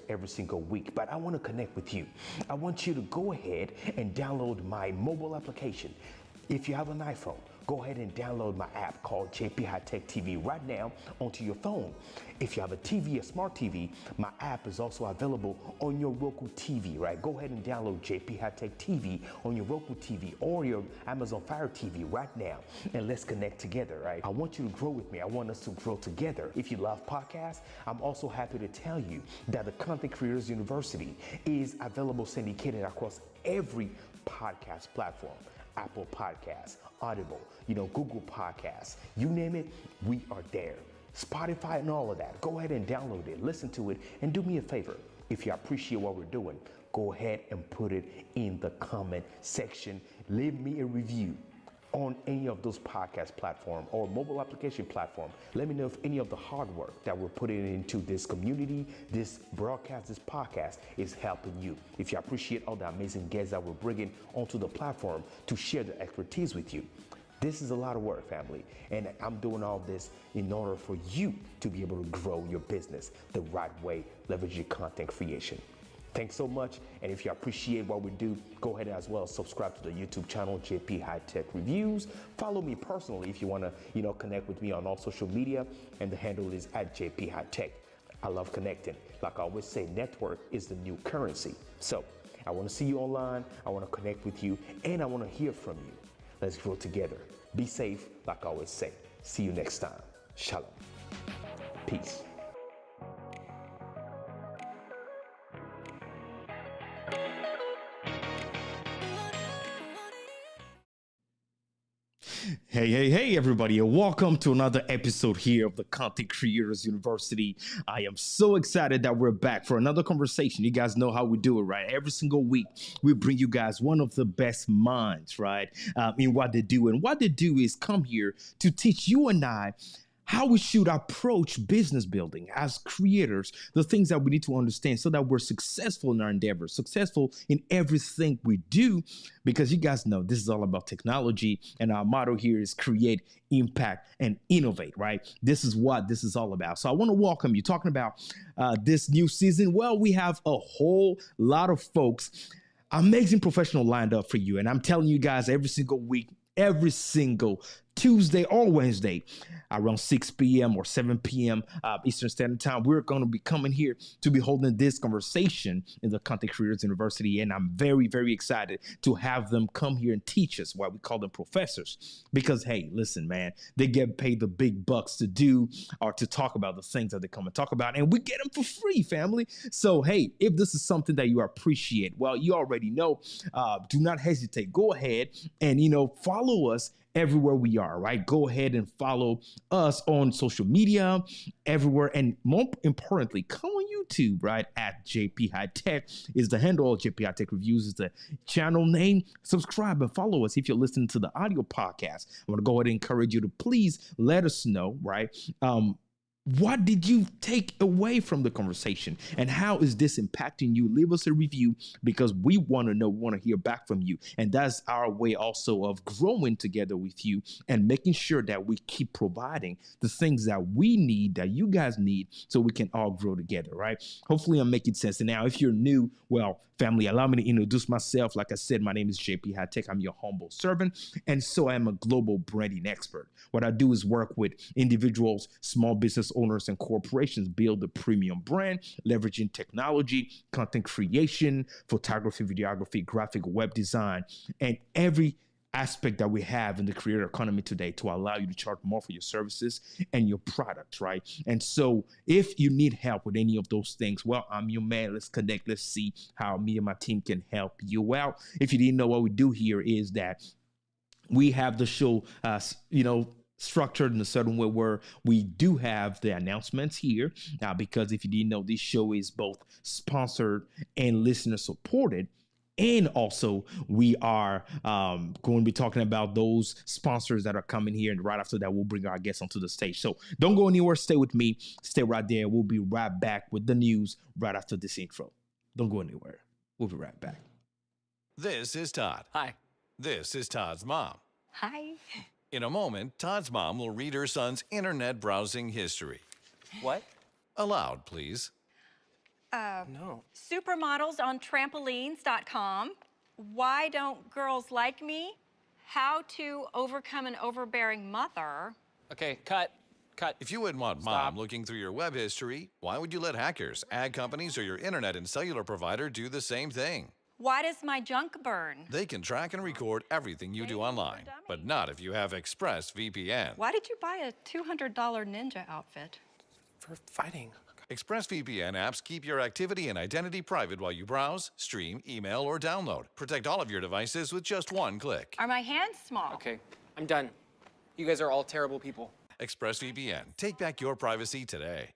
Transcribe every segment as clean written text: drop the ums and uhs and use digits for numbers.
every single week, but I want to connect with you. I want you to go ahead and download my mobile application. If you have an iPhone, go ahead and download my app called JP Hightek TV right now onto your phone. If you have a TV, a smart TV, my app is also available on your Roku TV, right? Go ahead and download JP Hightek TV on your Roku TV or your Amazon Fire TV right now, and let's connect together, right? I want you to grow with me. I want us to grow together. If you love podcasts, I'm also happy to tell you that the Content Creators University is available syndicated across every podcast platform. Apple Podcasts, Audible, Google Podcasts, you name it, we are there. Spotify and all of that. Go ahead and download it, listen to it, and do me a favor. If you appreciate what we're doing, go ahead and put it in the comment section. Leave me a review on any of those podcast platforms or mobile application platform. Let me know if any of the hard work that we're putting into this community, this broadcast, this podcast is helping you. If you appreciate all the amazing guests that we're bringing onto the platform to share their expertise with you. This is a lot of work, family, and I'm doing all this in order for you to be able to grow your business the right way, leveraging content creation. Thanks so much, and if you appreciate what we do, go ahead as well subscribe to the YouTube channel JP Hightek Reviews. Follow me personally if you want to, connect with me on all social media, and the handle is @JP Hightek. I love connecting. Like I always say, network is the new currency. So I want to see you online. I want to connect with you, and I want to hear from you. Let's grow together. Be safe, like I always say. See you next time. Shalom. Peace. Hey, everybody, and welcome to another episode here of the Content Creators University. I am so excited that we're back for another conversation. You guys know how we do it, right? Every single week, we bring you guys one of the best minds, right, in what they do. And what they do is come here to teach you and I how we should approach business building as creators, the things that we need to understand so that we're successful in our endeavors, successful in everything we do, because you guys know this is all about technology, and our motto here is create, impact, and innovate, right? This is what this is all about. So I want to welcome you. Talking about this new season, well, we have a whole lot of folks, amazing professional lined up for you, and I'm telling you guys every single week, every single Tuesday or Wednesday around 6 p.m. or 7 p.m. Eastern Standard Time, we're going to be coming here to be holding this conversation in the Content Creators University. And I'm very, very excited to have them come here and teach us, why we call them professors. Because, hey, listen, man, they get paid the big bucks to do or to talk about the things that they come and talk about. And we get them for free, family. So, hey, if this is something that you appreciate, well, you already know, do not hesitate. Go ahead and, follow us everywhere we are, right? Go ahead and follow us on social media, everywhere. And more importantly, come on YouTube, right? @JP Hightek is the handle. JP Hightek Reviews is the channel name. Subscribe and follow us if you're listening to the audio podcast. I want to go ahead and encourage you to please let us know, right? What did you take away from the conversation, and how is this impacting you? Leave us a review, because we want to know, we want to hear back from you. And that's our way also of growing together with you and making sure that we keep providing the things that we need, that you guys need, so we can all grow together, right? Hopefully I'm making sense. And now if you're new, well, family, allow me to introduce myself. Like I said, my name is JP Hightek. I'm your humble servant. And so I am a global branding expert. What I do is work with individuals, small business owners, and corporations build a premium brand, leveraging technology, content creation, photography, videography, graphic web design, and every aspect that we have in the creator economy today to allow you to charge more for your services and your products, right? And so if you need help with any of those things, well, I'm your man. Let's connect. Let's see how me and my team can help you out. If you didn't know, what we do here is that we have the show, structured in a certain way where we do have the announcements here. Now, because if you didn't know, this show is both sponsored and listener supported. And also, we are going to be talking about those sponsors that are coming here. And right after that, we'll bring our guests onto the stage. So don't go anywhere. Stay with me. Stay right there. We'll be right back with the news right after this intro. Don't go anywhere. We'll be right back. This is Todd. Hi. This is Todd's mom. Hi. In a moment, Todd's mom will read her son's internet browsing history. What? Aloud, please. No. Supermodels on trampolines.com. Why don't girls like me? How to overcome an overbearing mother. Okay, cut. If you wouldn't want mom looking through your web history, why would you let hackers, ad companies, or your internet and cellular provider do the same thing? Why does my junk burn? They can track and record everything you do online, but not if you have ExpressVPN. Why did you buy a $200 ninja outfit? For fighting. ExpressVPN apps keep your activity and identity private while you browse, stream, email, or download. Protect all of your devices with just one click. Are my hands small? Okay, I'm done. You guys are all terrible people. ExpressVPN. Take back your privacy today.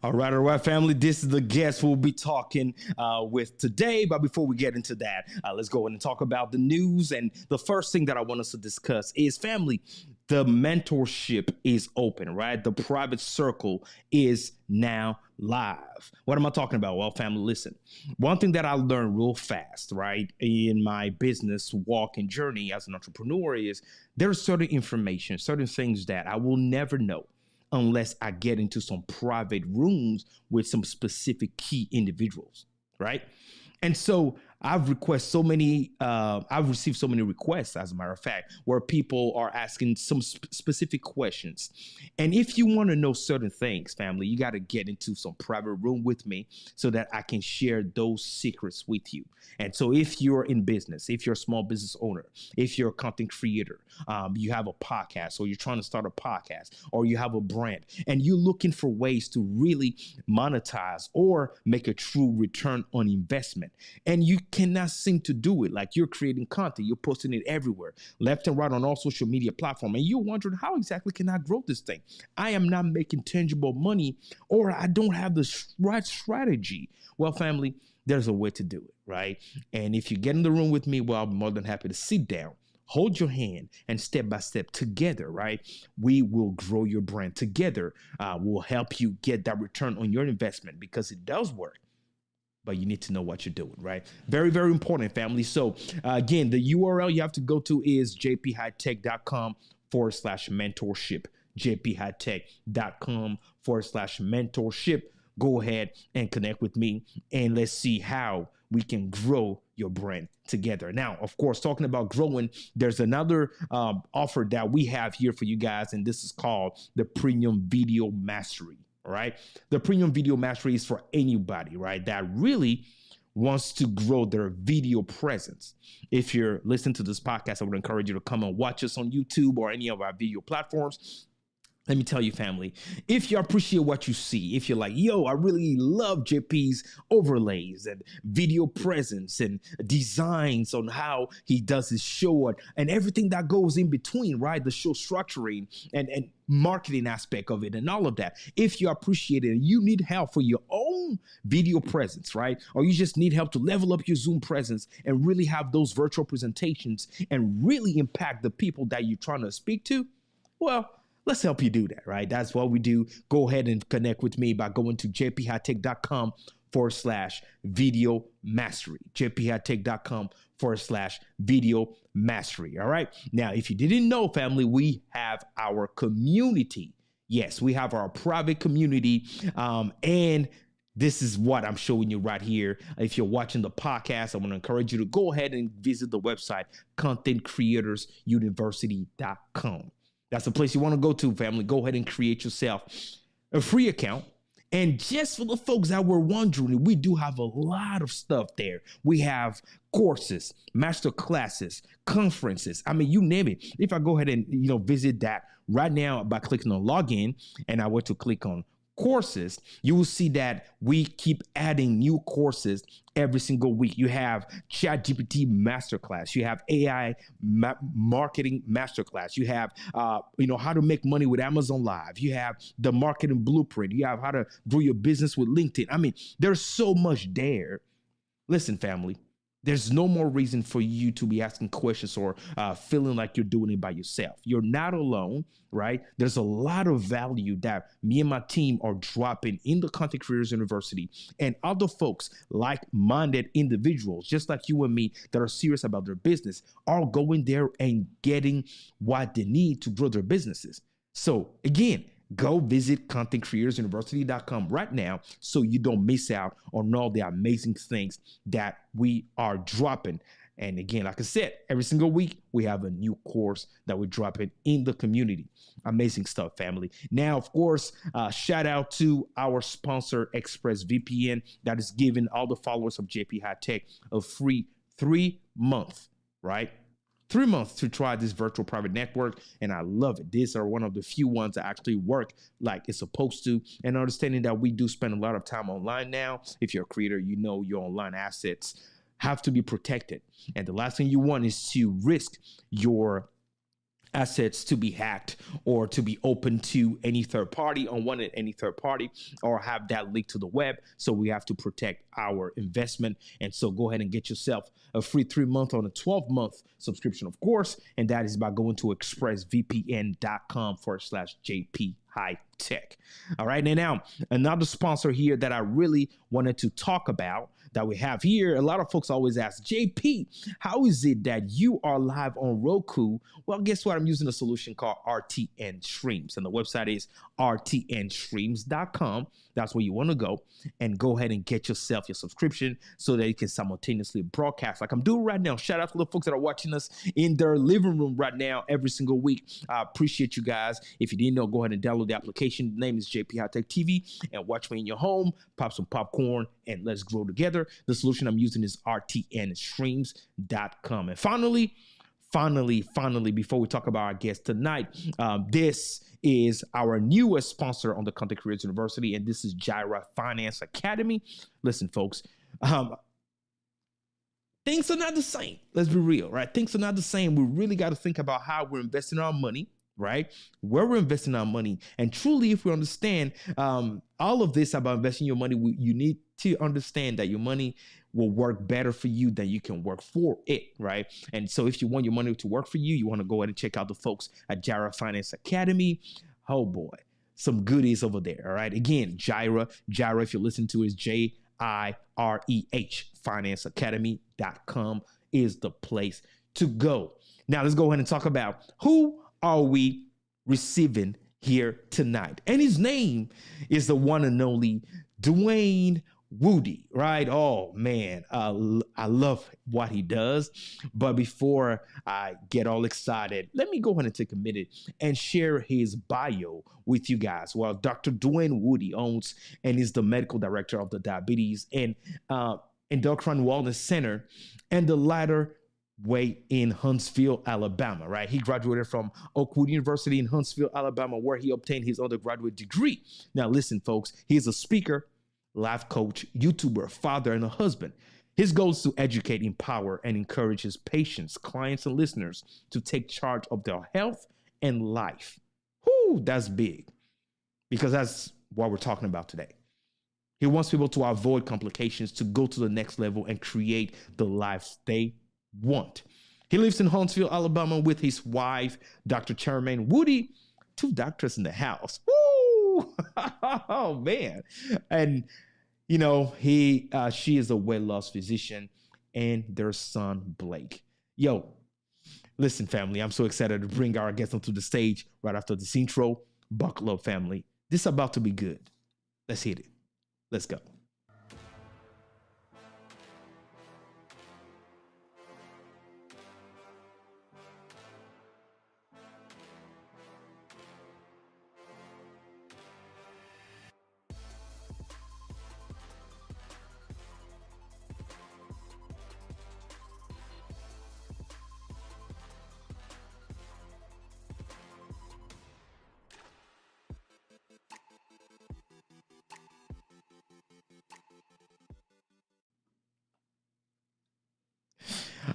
All right, family. This is the guest we'll be talking with today. But before we get into that, let's go ahead and talk about the news. And the first thing that I want us to discuss is, family, the mentorship is open, right? The private circle is now live. What am I talking about? Well, family, listen. One thing that I learned real fast, right, in my business walk and journey as an entrepreneur is there's certain information, certain things that I will never know unless I get into some private rooms with some specific key individuals, right? And so I've received so many requests, as a matter of fact, where people are asking some specific questions. And if you want to know certain things, family, you got to get into some private room with me so that I can share those secrets with you. And so if you're in business, if you're a small business owner, if you're a content creator, you have a podcast, or you're trying to start a podcast, or you have a brand, and you're looking for ways to really monetize or make a true return on investment, and you cannot seem to do it, like you're creating content, you're posting it everywhere, left and right on all social media platforms, and you're wondering, how exactly can I grow this thing? I am not making tangible money, or I don't have the right strategy. Well, family, there's a way to do it, right? And if you get in the room with me, well, I'm more than happy to sit down, hold your hand, and step by step together, right? We will grow your brand together. We'll help you get that return on your investment, because it does work. But you need to know what you're doing, right? Very, very important, family. So again, the URL you have to go to is jphightek.com/mentorship, jphightek.com/mentorship. Go ahead and connect with me, and let's see how we can grow your brand together. Now, of course, talking about growing, there's another offer that we have here for you guys, and this is called the Premium Video Mastery. All right. The Premium Video Mastery is for anybody, right, that really wants to grow their video presence. If you're listening to this podcast, I would encourage you to come and watch us on YouTube or any of our video platforms. Let me tell you, family, if you appreciate what you see, if you're like, yo, I really love JP's overlays and video presence and designs on how he does his show and everything that goes in between, right? The show structuring and marketing aspect of it and all of that. If you appreciate it and you need help for your own video presence, right? Or you just need help to level up your Zoom presence and really have those virtual presentations and really impact the people that you're trying to speak to, well, let's help you do that, right? That's what we do. Go ahead and connect with me by going to jphightek.com/video mastery, jphightek.com/video mastery. All right. Now, if you didn't know, family, we have our community. Yes, we have our private community. And this is what I'm showing you right here. If you're watching the podcast, I want to encourage you to go ahead and visit the website, contentcreatorsuniversity.com. That's the place you want to go to, family. Go ahead and create yourself a free account. And just for the folks that were wondering, we do have a lot of stuff there. We have courses, master classes, conferences. I mean, you name it. If I go ahead and, visit that right now by clicking on login, and I were to click on courses, you will see that we keep adding new courses every single week. You have ChatGPT Masterclass. You have AI Marketing Masterclass. You have, how to make money with Amazon Live. You have the Marketing Blueprint. You have how to grow your business with LinkedIn. I mean, there's so much there. Listen, family, There's no more reason for you to be asking questions or feeling like you're doing it by yourself. You're not alone, right? There's a lot of value that me and my team are dropping in the Content Creators University, and other folks, like-minded individuals, just like you and me, that are serious about their business, are going there and getting what they need to grow their businesses. So again, go visit contentcreatorsuniversity.com right now so you don't miss out on all the amazing things that we are dropping. And again, like I said, every single week we have a new course that we're dropping in the community. Amazing stuff, family. Now, of course, shout out to our sponsor, ExpressVPN, that is giving all the followers of JP Hightek a free 3-month, right? 3 months to try this virtual private network, and I love it. These are one of the few ones that actually work like it's supposed to, and understanding that we do spend a lot of time online now. If you're a creator, you know your online assets have to be protected, and the last thing you want is to risk your assets to be hacked or to be open to any third party, unwanted any third party, or have that leak to the web. So we have to protect our investment. And so go ahead and get yourself a free 3-month on a 12-month subscription, of course. And that is by going to expressvpn.com/JP Hightek. All right. And now another sponsor here that I really wanted to talk about that we have here. A lot of folks always ask, JP, how is it that you are live on Roku? Well, guess what? I'm using a solution called RTN Streams, and the website is rtnstreams.com. That's where you want to go, and go ahead and get yourself your subscription so that you can simultaneously broadcast like I'm doing right now. Shout out to the folks that are watching us in their living room right now every single week. I appreciate you guys. If you didn't know, go ahead and download the application. The name is JP Hightek TV, and watch me in your home, pop some popcorn, and let's grow together. The solution I'm using is rtnstreams.com. And finally, before we talk about our guest tonight, this is our newest sponsor on the Content Creators University, and this is Gyra Finance Academy. Listen, folks, things are not the same. Let's be real, right? Things are not the same. We really got to think about how we're investing our money, right? Where we're investing our money. And truly, if we understand all of this about investing your money, you need to understand that your money will work better for you than you can work for it, right? And so if you want your money to work for you, you want to go ahead and check out the folks at Gyra Finance Academy. Oh boy, some goodies over there, all right? Again, Gyra, if you're listening to, is JIREH, financeacademy.com is the place to go. Now let's go ahead and talk about who are we receiving here tonight. And his name is the one and only Dwain Woode, right? Oh man, I love what he does. But before I get all excited, let me go ahead and take a minute and share his bio with you guys. Well, Dr. Dwain Woode owns and is the medical director of the Diabetes and Endocrine Wellness Center and the latter way in Huntsville, Alabama, right? He graduated from Oakwood University in Huntsville, Alabama, where he obtained his undergraduate degree. Now listen, folks, he's a speaker, life coach, YouTuber, father, and a husband. His goal is to educate, empower, and encourage his patients, clients, and listeners to take charge of their health and life. Whoo, that's big, because that's what we're talking about today. He wants people to avoid complications, to go to the next level, and create the lives they want. He lives in Huntsville, Alabama, with his wife, Dr. Charmaine Woode. 2 doctors in the house. Woo! Oh man. And you know, she is a weight loss physician, and their son Blake. Yo, listen, family, I'm so excited to bring our guest onto the stage right after this intro. Buckle up, family. This is about to be good. Let's hit it. Let's go.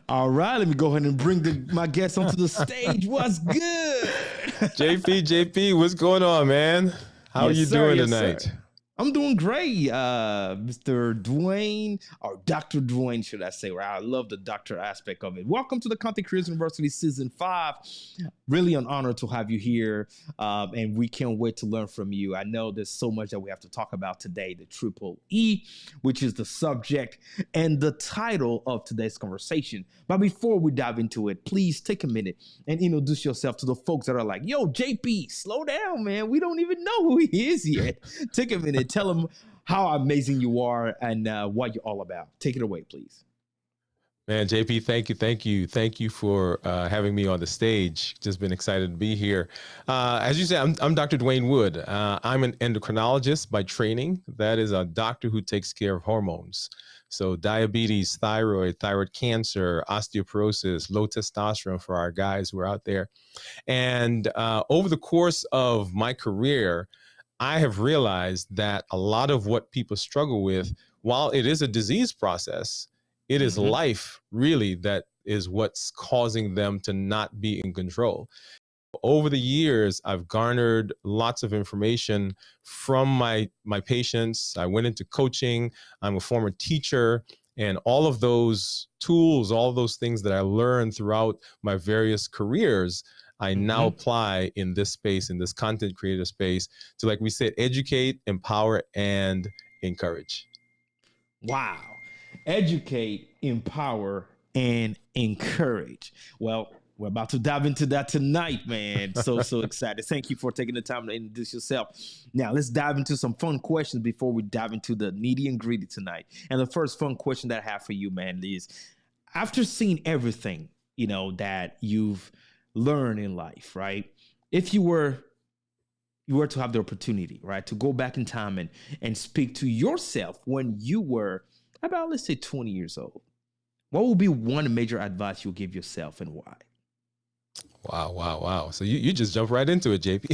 All right, let me go ahead and bring my guest onto the stage. What's good? JP, what's going on, man? How are you doing tonight? Sir. I'm doing great, Mr. Dwain, or Dr. Dwain, should I say? Right? I love the doctor aspect of it. Welcome to the Content Creators University Season 5. Really an honor to have you here, and we can't wait to learn from you. I know there's so much that we have to talk about today, the Triple E, which is the subject and the title of today's conversation. But before we dive into it, please take a minute and introduce yourself to the folks that are like, yo, JP, slow down, man. We don't even know who he is yet. Take a minute. Tell them how amazing you are and what you're all about. Take it away, please. Man, JP, thank you for having me on the stage. Just been excited to be here. As you said, I'm Dr. Dwain Woode. I'm an endocrinologist by training. That is a doctor who takes care of hormones. So diabetes, thyroid cancer, osteoporosis, low testosterone for our guys who are out there. And over the course of my career, I have realized that a lot of what people struggle with, while it is a disease process, it is life really that is what's causing them to not be in control. Over the years, I've garnered lots of information from my patients. I went into coaching. I'm a former teacher, and all of those tools, all of those things that I learned throughout my various careers, I now apply in this space, in this content creator space, to, like we said, educate, empower, and encourage. Wow. Educate, empower, and encourage. Well, we're about to dive into that tonight, man. So excited. Thank you for taking the time to introduce yourself. Now, let's dive into some fun questions before we dive into the nitty and gritty tonight. And the first fun question that I have for you, man, is after seeing everything, that you've learned in life, right? If you were to have the opportunity, right, to go back in time and speak to yourself when you were about, let's say, 20 years old, what would be one major advice you'll give yourself and why? Wow. So you just jump right into it, JP.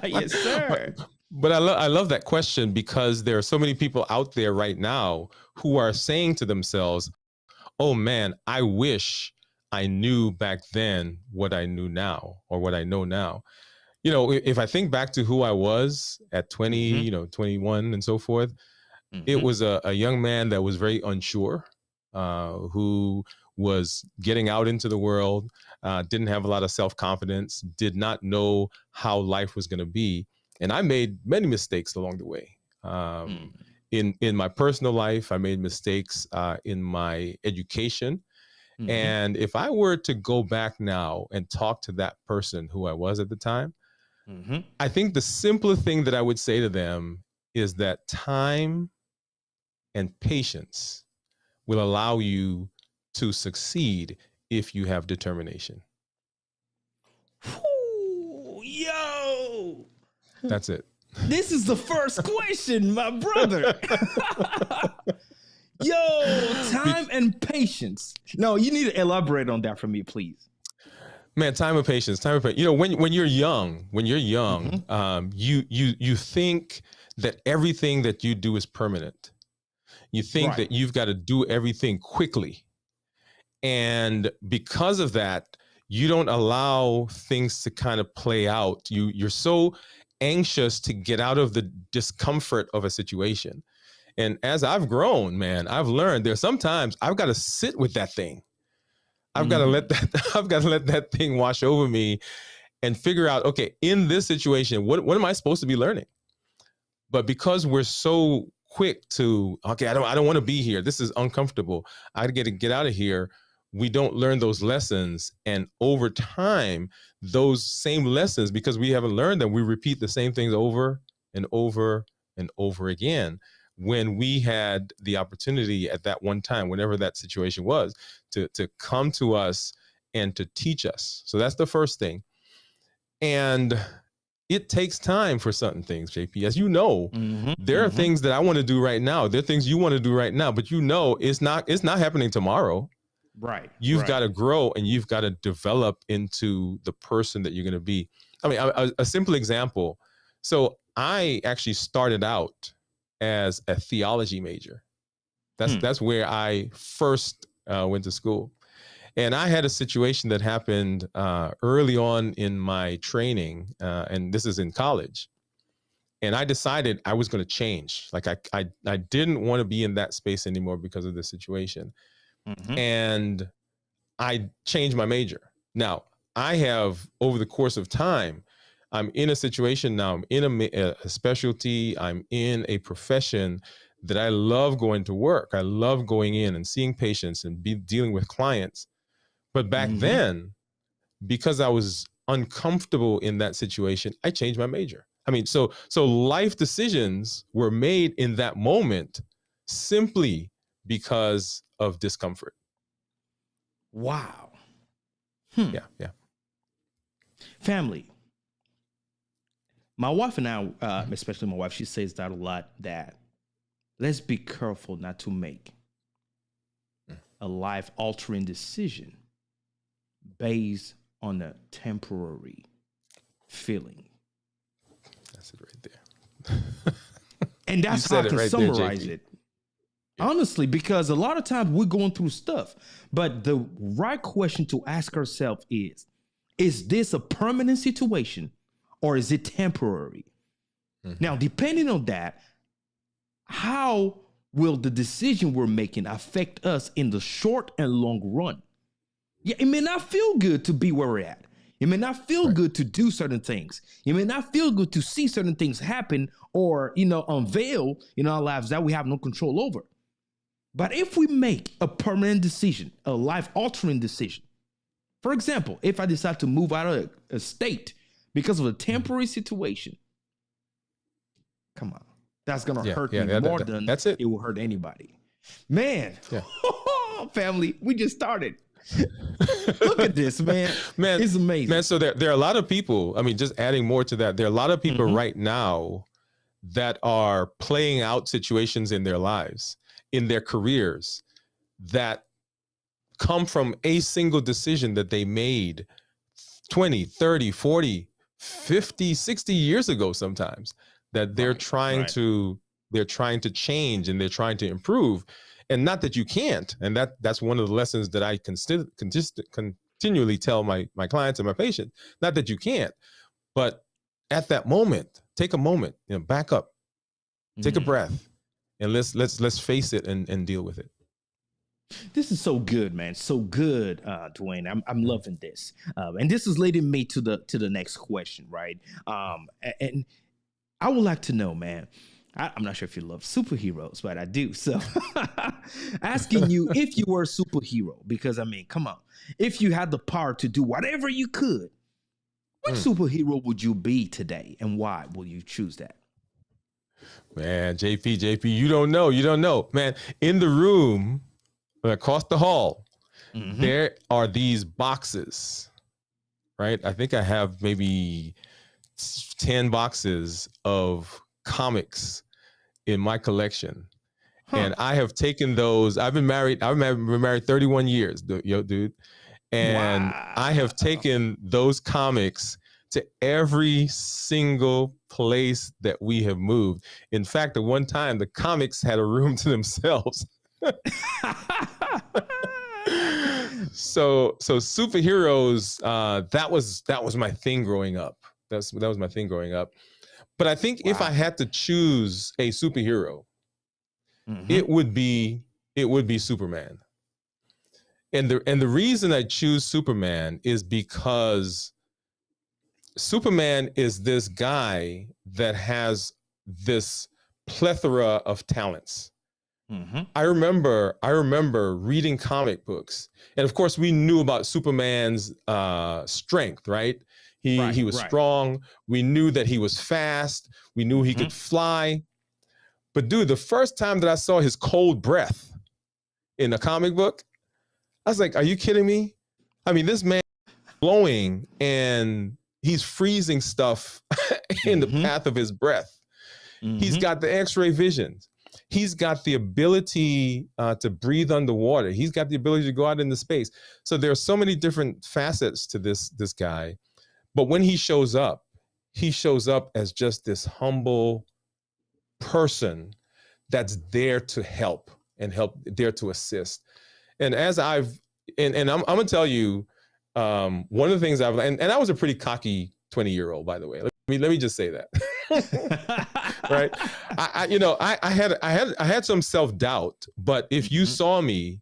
Yes, sir. But I love that question because there are so many people out there right now who are saying to themselves, oh man, I wish I knew back then what I knew now, or what I know now. If I think back to who I was at 20, 21 and so forth, it was a young man that was very unsure, who was getting out into the world, didn't have a lot of self-confidence, did not know how life was going to be. And I made many mistakes along the way. In my personal life, I made mistakes in my education. And if I were to go back now and talk to that person who I was at the time, I think the simpler thing that I would say to them is that time and patience will allow you to succeed if you have determination. Ooh, yo! That's it. This is the first question, my brother. Yo, time and patience. No, you need to elaborate on that for me, please. Man, time and patience. When you're young, you think that everything that you do is permanent. You think that you've got to do everything quickly. And because of that, you don't allow things to kind of play out. You're so anxious to get out of the discomfort of a situation. And as I've grown, man, I've learned there's sometimes I've got to sit with that thing. I've got to let that thing wash over me and figure out, okay, in this situation, what am I supposed to be learning? But because we're so quick to, okay, I don't want to be here. This is uncomfortable. I got to get out of here. We don't learn those lessons. And over time, those same lessons, because we haven't learned them, we repeat the same things over and over and over again. When we had the opportunity at that one time, whenever that situation was, to come to us and to teach us. So that's the first thing. And it takes time for certain things, JP. As you know, there are things that I want to do right now. There are things you want to do right now, but it's not happening tomorrow. Right. You've got to grow and you've got to develop into the person that you're going to be. I mean, a simple example. So I actually started out as a theology major. That's where I first went to school. And I had a situation that happened early on in my training, and this is in college. And I decided I was going to change. Like I didn't want to be in that space anymore because of the situation. And I changed my major. Now, I have, over the course of time, I'm in a situation now, I'm in a specialty, I'm in a profession that I love going to work. I love going in and seeing patients and dealing with clients. But back then, because I was uncomfortable in that situation, I changed my major. I mean, so life decisions were made in that moment simply because of discomfort. Wow. Yeah. Family. My wife and I, especially my wife, she says that a lot, that let's be careful not to make a life-altering decision based on a temporary feeling. That's it right there. And that's how I can right summarize there, it. Honestly, because a lot of times we're going through stuff, but the right question to ask ourselves is this a permanent situation or is it temporary? Now, depending on that, how will the decision we're making affect us in the short and long run? Yeah, it may not feel good to be where we're at. It may not feel good to do certain things. It may not feel good to see certain things happen or, unveil in our lives that we have no control over. But if we make a permanent decision, a life-altering decision, for example, if I decide to move out of a state because of a temporary situation, come on, that's going to hurt me more than that's it. It will hurt anybody. Man, family, we just started. Look at this, man. It's amazing. Man, so there are a lot of people, I mean, just adding more to that, there are a lot of people right now that are playing out situations in their lives, in their careers, that come from a single decision that they made 20, 30, 40, 50, 60 years ago sometimes, that they're trying to change and they're trying to improve. And not that you can't. And that's one of the lessons that I continually tell my clients and my patients, not that you can't, but at that moment, take a moment, back up, take a breath, and let's face it and deal with it. This is so good, man. So good, Dwain. I'm loving this. And this is leading me to the next question, right? And I would like to know, man, I'm not sure if you love superheroes, but I do. So asking you if you were a superhero, because I mean, come on, if you had the power to do whatever you could, what superhero would you be today? And why will you choose that? Man, JP, you don't know, man. In the room, across the hall, there are these boxes, right? I think I have maybe 10 boxes of comics in my collection. And I have taken those. I've been married 31 years, dude. And I have taken those comics to every single place that we have moved. In fact, at one time, the comics had a room to themselves. So superheroes, that was my thing growing up. That was my thing growing up. But I think if I had to choose a superhero, it would be Superman. And the reason I choose Superman is because Superman is this guy that has this plethora of talents. I remember reading comic books, and of course we knew about Superman's strength, right? He was strong. We knew that he was fast. We knew he could fly. But dude, the first time that I saw his cold breath in a comic book, I was like, are you kidding me? I mean, this man is blowing and he's freezing stuff in the path of his breath. He's got the X-ray vision. He's got the ability to breathe underwater. He's got the ability to go out into space. So there are so many different facets to this guy. But when he shows up as just this humble person that's there to help and there to assist. And as I'm gonna tell you, one of the things and I was a pretty cocky 20-year-old, by the way. Let me just say that. Right? I had some self-doubt, but if you saw me,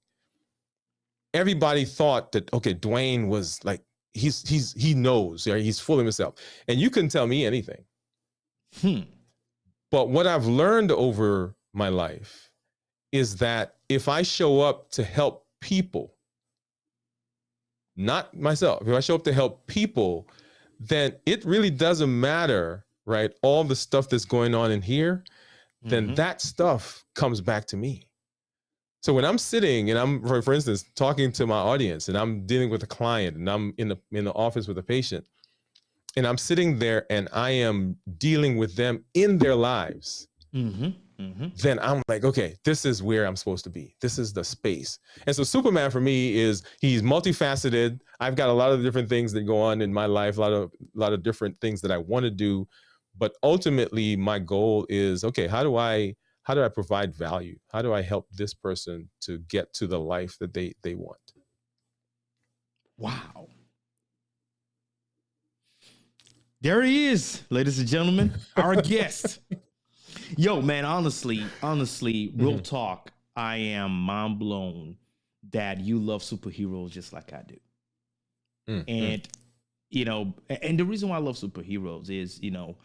everybody thought that, okay, Dwain was like, he knows, right? He's full of himself, and you couldn't tell me anything. But what I've learned over my life is that if I show up to help people, not myself, if I show up to help people, then it really doesn't matter, right? All the stuff that's going on in here, then that stuff comes back to me. So when I'm sitting and I'm, for instance, talking to my audience, and I'm dealing with a client, and I'm in the office with a patient, and I'm sitting there and I am dealing with them in their lives, then I'm like, okay, this is where I'm supposed to be. This is the space. And so Superman for me is, he's multifaceted. I've got a lot of different things that go on in my life, a lot of different things that I want to do. But ultimately my goal is, okay, how do I provide value? How do I help this person to get to the life that they want? Wow. There he is, ladies and gentlemen, our guest. Yo, man, honestly, real talk, I am mind blown that you love superheroes just like I do. And, you know, and the reason why I love superheroes is, you know,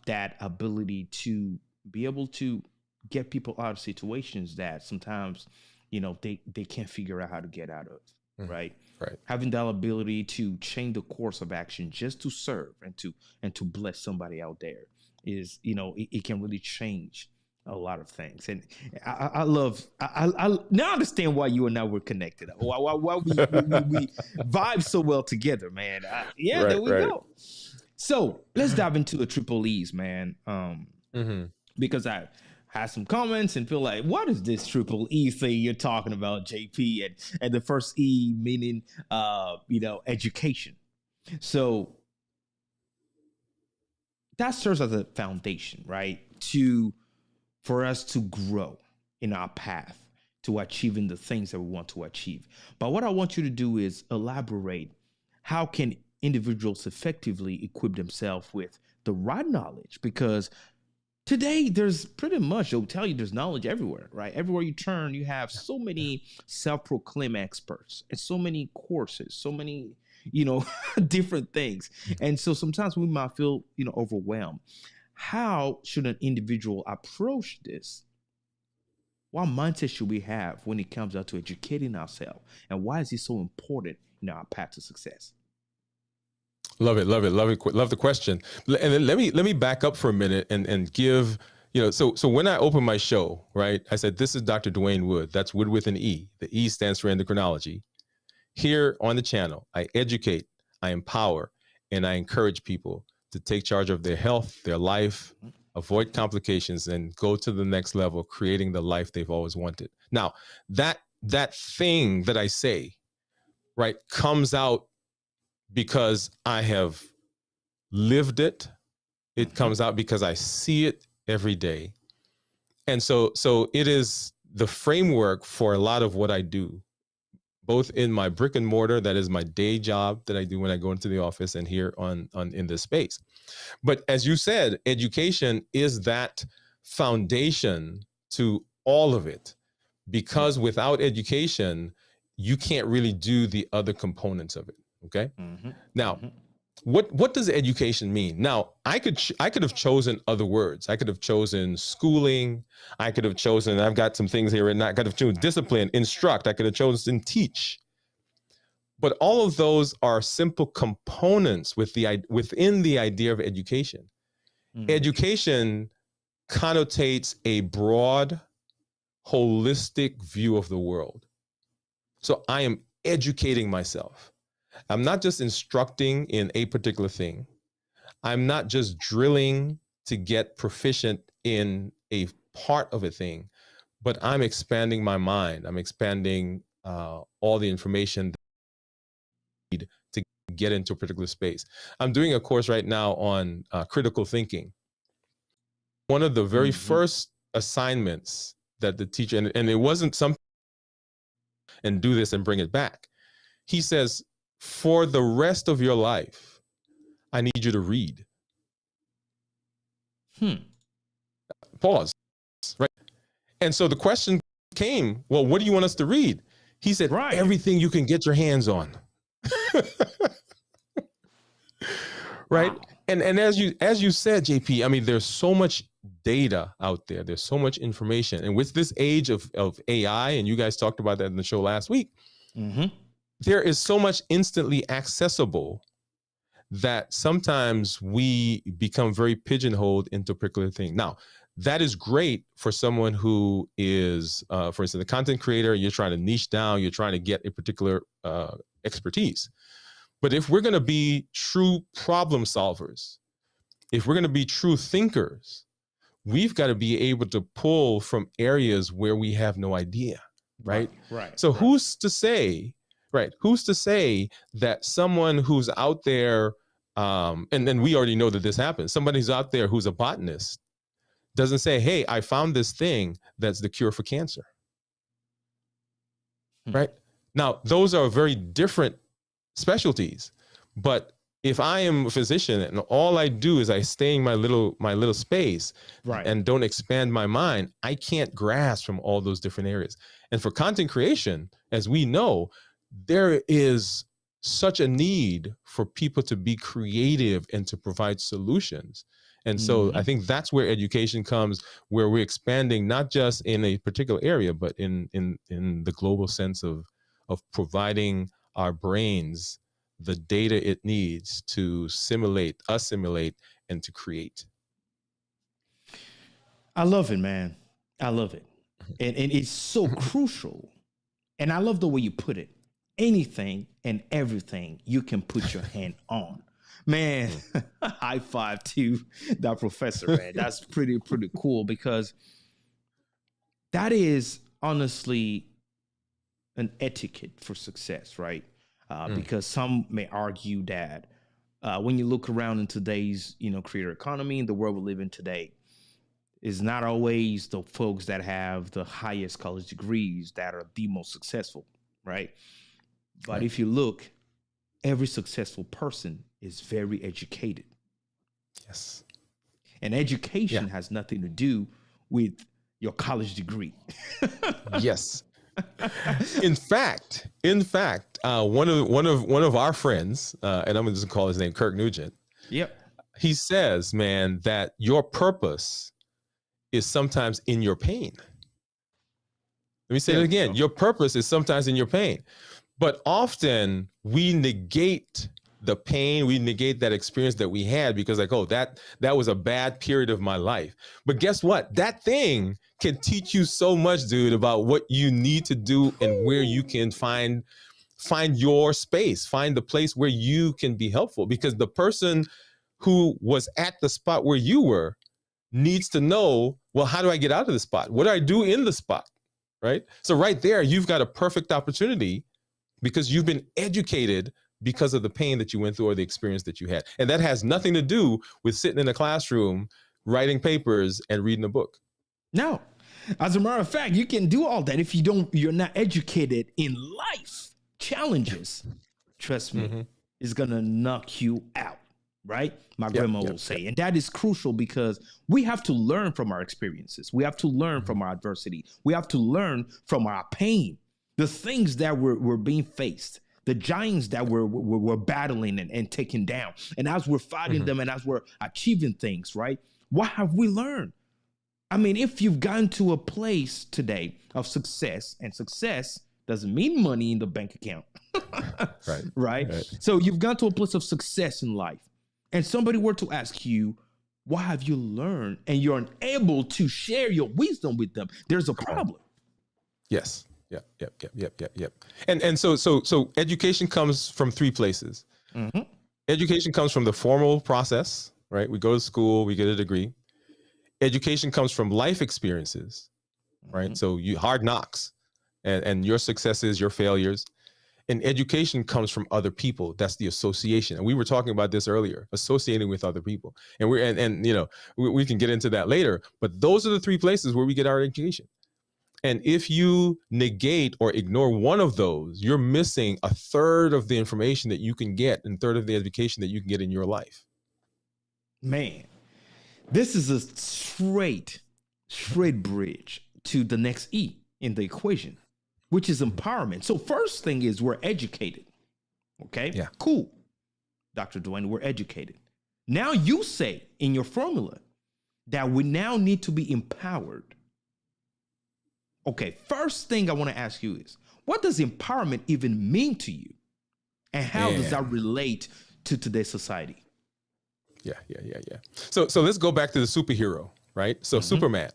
that ability to be able to get people out of situations that sometimes, you know, they can't figure out how to get out of, right? Right. Having that ability to change the course of action just to serve and to bless somebody out there is, you know, it can really change a lot of things. And I now understand why you and I were connected. Why we vibe so well together, man. There we go. So let's dive into the triple E's, man. Because I had some comments and feel like, what is this triple E thing you're talking about, JP? And the first E meaning, you know, education. So that serves as a foundation, right? For us to grow in our path to achieving the things that we want to achieve. But what I want you to do is elaborate, how can individuals effectively equip themselves with the right knowledge? Because today, there's pretty much, they'll tell you there's knowledge everywhere, right? Everywhere you turn, you have so many self-proclaimed experts and so many courses, so many, you know, different things. And so sometimes we might feel, you know, overwhelmed. How should an individual approach this? What mindset should we have when it comes out to educating ourselves? And why is it so important in our path to success? Love it. Love the question. And then let me back up for a minute and give, you know, so when I opened my show, right, I said, this is Dr. Dwain Woode. That's Woode with an E. The E stands for endocrinology. Here on the channel, I educate, I empower, and I encourage people to take charge of their health, their life, avoid complications, and go to the next level, creating the life they've always wanted. Now, that thing that I say, right, comes out because I have lived it. It comes out because I see it every day. And so it is the framework for a lot of what I do, both in my brick and mortar, that is my day job that I do when I go into the office, and here in this space. But as you said, education is that foundation to all of it, because without education, you can't really do the other components of it. Okay. Now, what does education mean? Now, I could have chosen other words. I could have chosen schooling. I could have chosen, I've got some things here, and I could have chosen discipline, instruct. I could have chosen teach. But all of those are simple components within the idea of education. Education connotates a broad, holistic view of the world. So I am educating myself. I'm not just instructing in a particular thing. I'm not just drilling to get proficient in a part of a thing, but I'm expanding my mind. I'm expanding all the information that I need to get into a particular space. I'm doing a course right now on critical thinking. One of the very first assignments that the teacher, and it wasn't something, and do this and bring it back. He says, for the rest of your life, I need you to read. Pause. Right. And so the question came, well, what do you want us to read? He said, everything you can get your hands on. Right. Wow. And as you said, JP, I mean, there's so much data out there. There's so much information. And with this age of AI, and you guys talked about that in the show last week, there is so much instantly accessible that sometimes we become very pigeonholed into a particular thing. Now, that is great for someone who is, for instance, a content creator. You're trying to niche down. You're trying to get a particular expertise. But if we're going to be true problem solvers, if we're going to be true thinkers, we've got to be able to pull from areas where we have no idea, right? So who's to say, who's to say that someone who's out there, and then we already know that this happens, somebody's out there who's a botanist doesn't say, hey, I found this thing that's the cure for cancer, right? Now, those are very different specialties, but if I am a physician and all I do is I stay in my little space and don't expand my mind, I can't grasp from all those different areas. And for content creation, as we know, there is such a need for people to be creative and to provide solutions. And so I think that's where education comes, where we're expanding, not just in a particular area, but in the global sense of providing our brains the data it needs to assimilate, and to create. I love it, man. I love it. And it's so crucial. And I love the way you put it. Anything and everything you can put your hand on. Man, high five to that professor, man. That's pretty cool, because that is honestly an etiquette for success, right? Because some may argue that when you look around in today's, creator economy, in the world we live in today, is not always the folks that have the highest college degrees that are the most successful, right? But if you look, every successful person is very educated. Yes. And education has nothing to do with your college degree. Yes. In fact, one of our friends, and I'm just gonna call his name Kirk Nugent. Yep. He says, man, that your purpose is sometimes in your pain. Let me say it again. Your purpose is sometimes in your pain. But often we negate the pain, we negate that experience that we had because that was a bad period of my life. But guess what? That thing can teach you so much, dude, about what you need to do and where you can find your space, find the place where you can be helpful. Because the person who was at the spot where you were needs to know, well, how do I get out of the spot? What do I do in the spot, right? So right there, you've got a perfect opportunity because you've been educated because of the pain that you went through or the experience that you had. And that has nothing to do with sitting in a classroom, writing papers and reading a book. No. As a matter of fact, you can do all that if you're not educated in life. Challenges, trust me, is going to knock you out, right? My grandma will say. And that is crucial because we have to learn from our experiences. We have to learn from our adversity. We have to learn from our pain. The things that we're being faced, the giants that we're battling and taking down. And as we're fighting them and as we're achieving things, right? What have we learned? I mean, if you've gotten to a place today of success, and success doesn't mean money in the bank account, right? So you've gone to a place of success in life, and somebody were to ask you, what have you learned? And you're unable to share your wisdom with them. There's a problem. Yes. Yep. And so education comes from three places. Education comes from the formal process, right? We go to school, we get a degree. Education comes from life experiences, right? So you hard knocks and your successes, your failures. And education comes from other people. That's the association. And we were talking about this earlier, associating with other people. And we can get into that later, but those are the three places where we get our education. And if you negate or ignore one of those, you're missing a third of the information that you can get and a third of the education that you can get in your life. Man, This is a straight bridge to the next E in the equation, which is empowerment. So first thing is we're educated. Okay. Yeah. Cool. Dr. Dwain, we're educated. Now you say in your formula that we now need to be empowered. Okay. First thing I want to ask you is, what does empowerment even mean to you? And how does that relate to today's society? Yeah. So let's go back to the superhero, right? So Superman.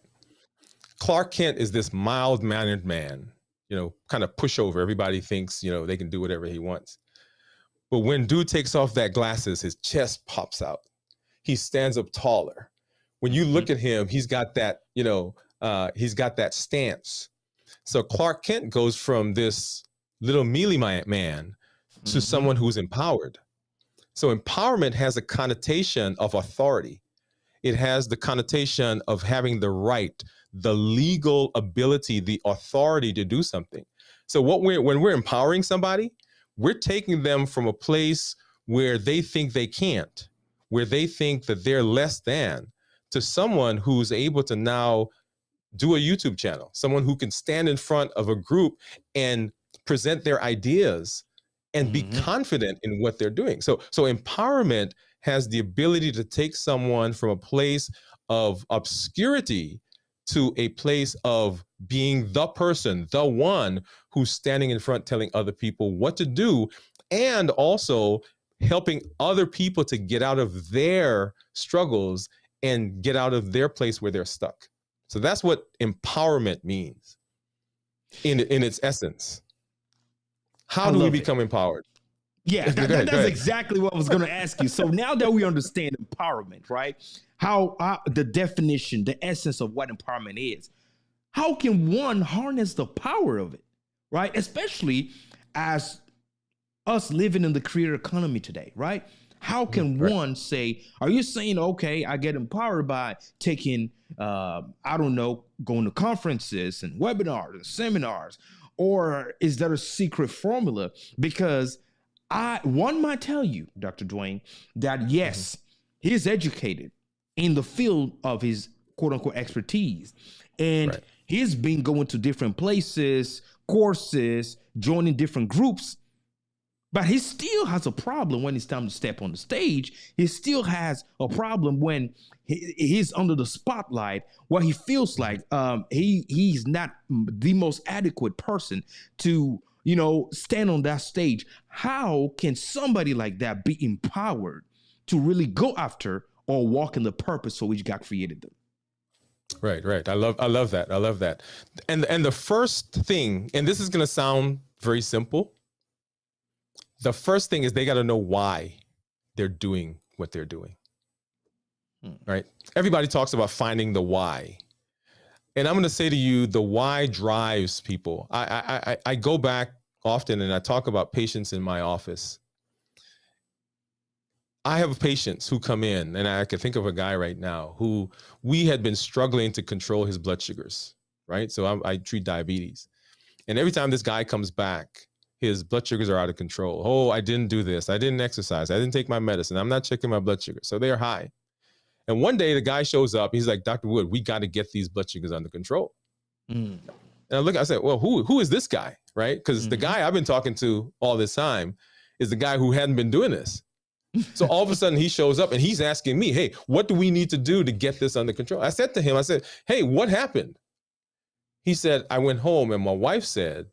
Clark Kent is this mild-mannered man, kind of pushover. Everybody thinks, they can do whatever he wants. But when dude takes off that glasses, his chest pops out. He stands up taller. When you look at him, he's got that, he's got that stance. So Clark Kent goes from this little mealy man to someone who's empowered. So empowerment has a connotation of authority. It has the connotation of having the right, the legal ability, the authority to do something. So when we're empowering somebody, we're taking them from a place where they think they can't, where they think that they're less than, to someone who's able to now do a YouTube channel, someone who can stand in front of a group and present their ideas and be confident in what they're doing. So empowerment has the ability to take someone from a place of obscurity to a place of being the person, the one who's standing in front telling other people what to do, and also helping other people to get out of their struggles and get out of their place where they're stuck. So that's what empowerment means in its essence. How do we become empowered? Yeah, that's exactly what I was going to ask you. So now that we understand empowerment, right? How the definition, the essence of what empowerment is, how can one harness the power of it, right? Especially as us living in the creator economy today, right? How can one say, are you saying, okay, I get empowered by taking, going to conferences and webinars and seminars, or is there a secret formula? Because one might tell you, Dr. Dwain, that yes, he's educated in the field of his quote unquote expertise. And he's been going to different places, courses, joining different groups, but he still has a problem when it's time to step on the stage. He still has a problem when he's under the spotlight, where he feels like he's not the most adequate person to stand on that stage. How can somebody like that be empowered to really go after or walk in the purpose for which God created them? Right. I love that. And the first thing, and this is going to sound very simple. The first thing is they got to know why they're doing what they're doing. Right. Everybody talks about finding the why. And I'm going to say to you, the why drives people. I go back often and I talk about patients in my office. I have patients who come in, and I can think of a guy right now who we had been struggling to control his blood sugars, right? So I treat diabetes. And every time this guy comes back, his blood sugars are out of control. Oh, I didn't do this. I didn't exercise. I didn't take my medicine. I'm not checking my blood sugar. So they're high. And one day the guy shows up. He's like, Dr. Woode, we got to get these blood sugars under control. And I said, well, who is this guy, right? Because the guy I've been talking to all this time is the guy who hadn't been doing this. So all of a sudden he shows up and he's asking me, hey, what do we need to do to get this under control? I said to him, hey, what happened? He said, I went home and my wife said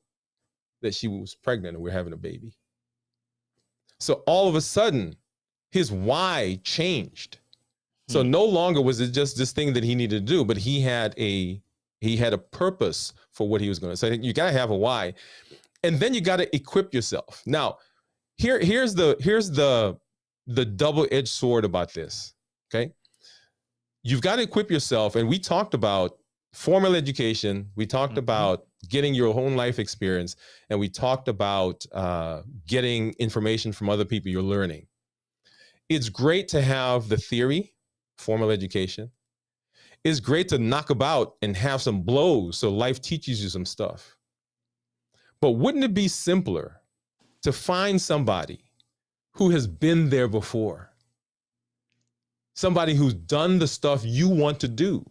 that she was pregnant and we're having a baby. So all of a sudden his why changed. So no longer was it just this thing that he needed to do, but he had a purpose for what he was going to say. You got to have a why. And then you got to equip yourself. Now, here's the double-edged sword about this, okay? You've got to equip yourself. And we talked about formal education. We talked about getting your own life experience. And we talked about getting information from other people you're learning. It's great to have the theory, formal education. It's great to knock about and have some blows so life teaches you some stuff. But wouldn't it be simpler to find somebody who has been there before? somebody who's done the stuff you want to do,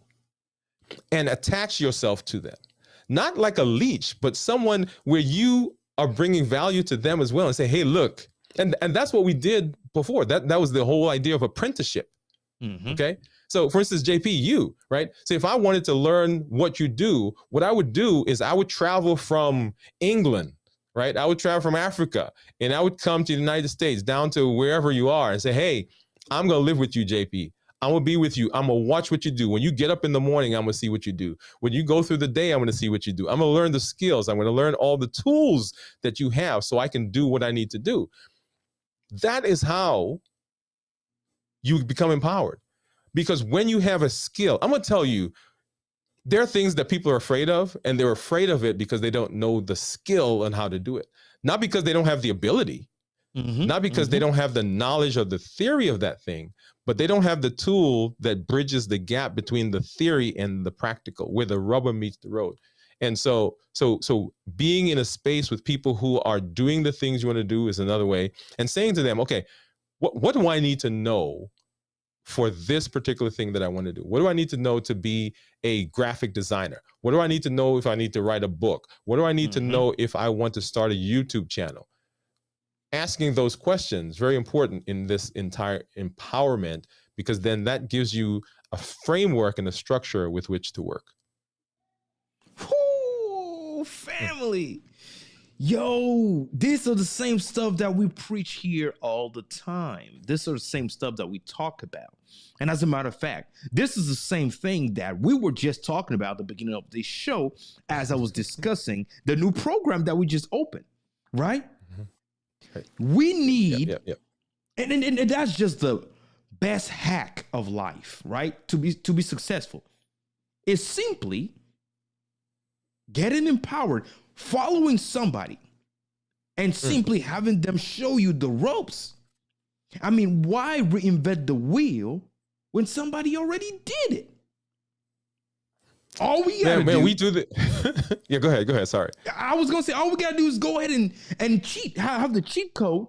and attach yourself to them. Not like a leech, but someone where you are bringing value to them as well, and say, hey, look, and that's what we did before. That was the whole idea of apprenticeship. Okay. So for instance, JP, you, right? So if I wanted to learn what you do, what I would do is I would travel from England, right? I would travel from Africa, and I would come to the United States, down to wherever you are, and say, hey, I'm going to live with you, JP. I'm going to be with you. I'm going to watch what you do. When you get up in the morning, I'm going to see what you do. When you go through the day, I'm going to see what you do. I'm going to learn the skills. I'm going to learn all the tools that you have so I can do what I need to do. That is how you become empowered. Because when you have a skill, I'm going to tell you, there are things that people are afraid of, and they're afraid of it because they don't know the skill and how to do it. Not because they don't have the ability, not because they don't have the knowledge or the theory of that thing, but they don't have the tool that bridges the gap between the theory and the practical, where the rubber meets the road. And so being in a space with people who are doing the things you want to do is another way, and saying to them, okay, what do I need to know for this particular thing that I want to do? What do I need to know to be a graphic designer? What do I need to know if I need to write a book? What do I need to know if I want to start a YouTube channel? Asking those questions, very important in this entire empowerment, because then that gives you a framework and a structure with which to work. Whoo, family. Yo, these are the same stuff that we preach here all the time. These are the same stuff that we talk about. And as a matter of fact, this is the same thing that we were just talking about at the beginning of this show, as I was discussing the new program that we just opened, right? Right. We need, Yep. And that's just the best hack of life, right? To be successful. It's simply getting empowered, following somebody, and simply having them show you the ropes. I mean, why reinvent the wheel when somebody already did it? All we gotta do, we do the. Yeah, go ahead. Sorry. I was gonna say, all we gotta do is go ahead and cheat, have the cheat code,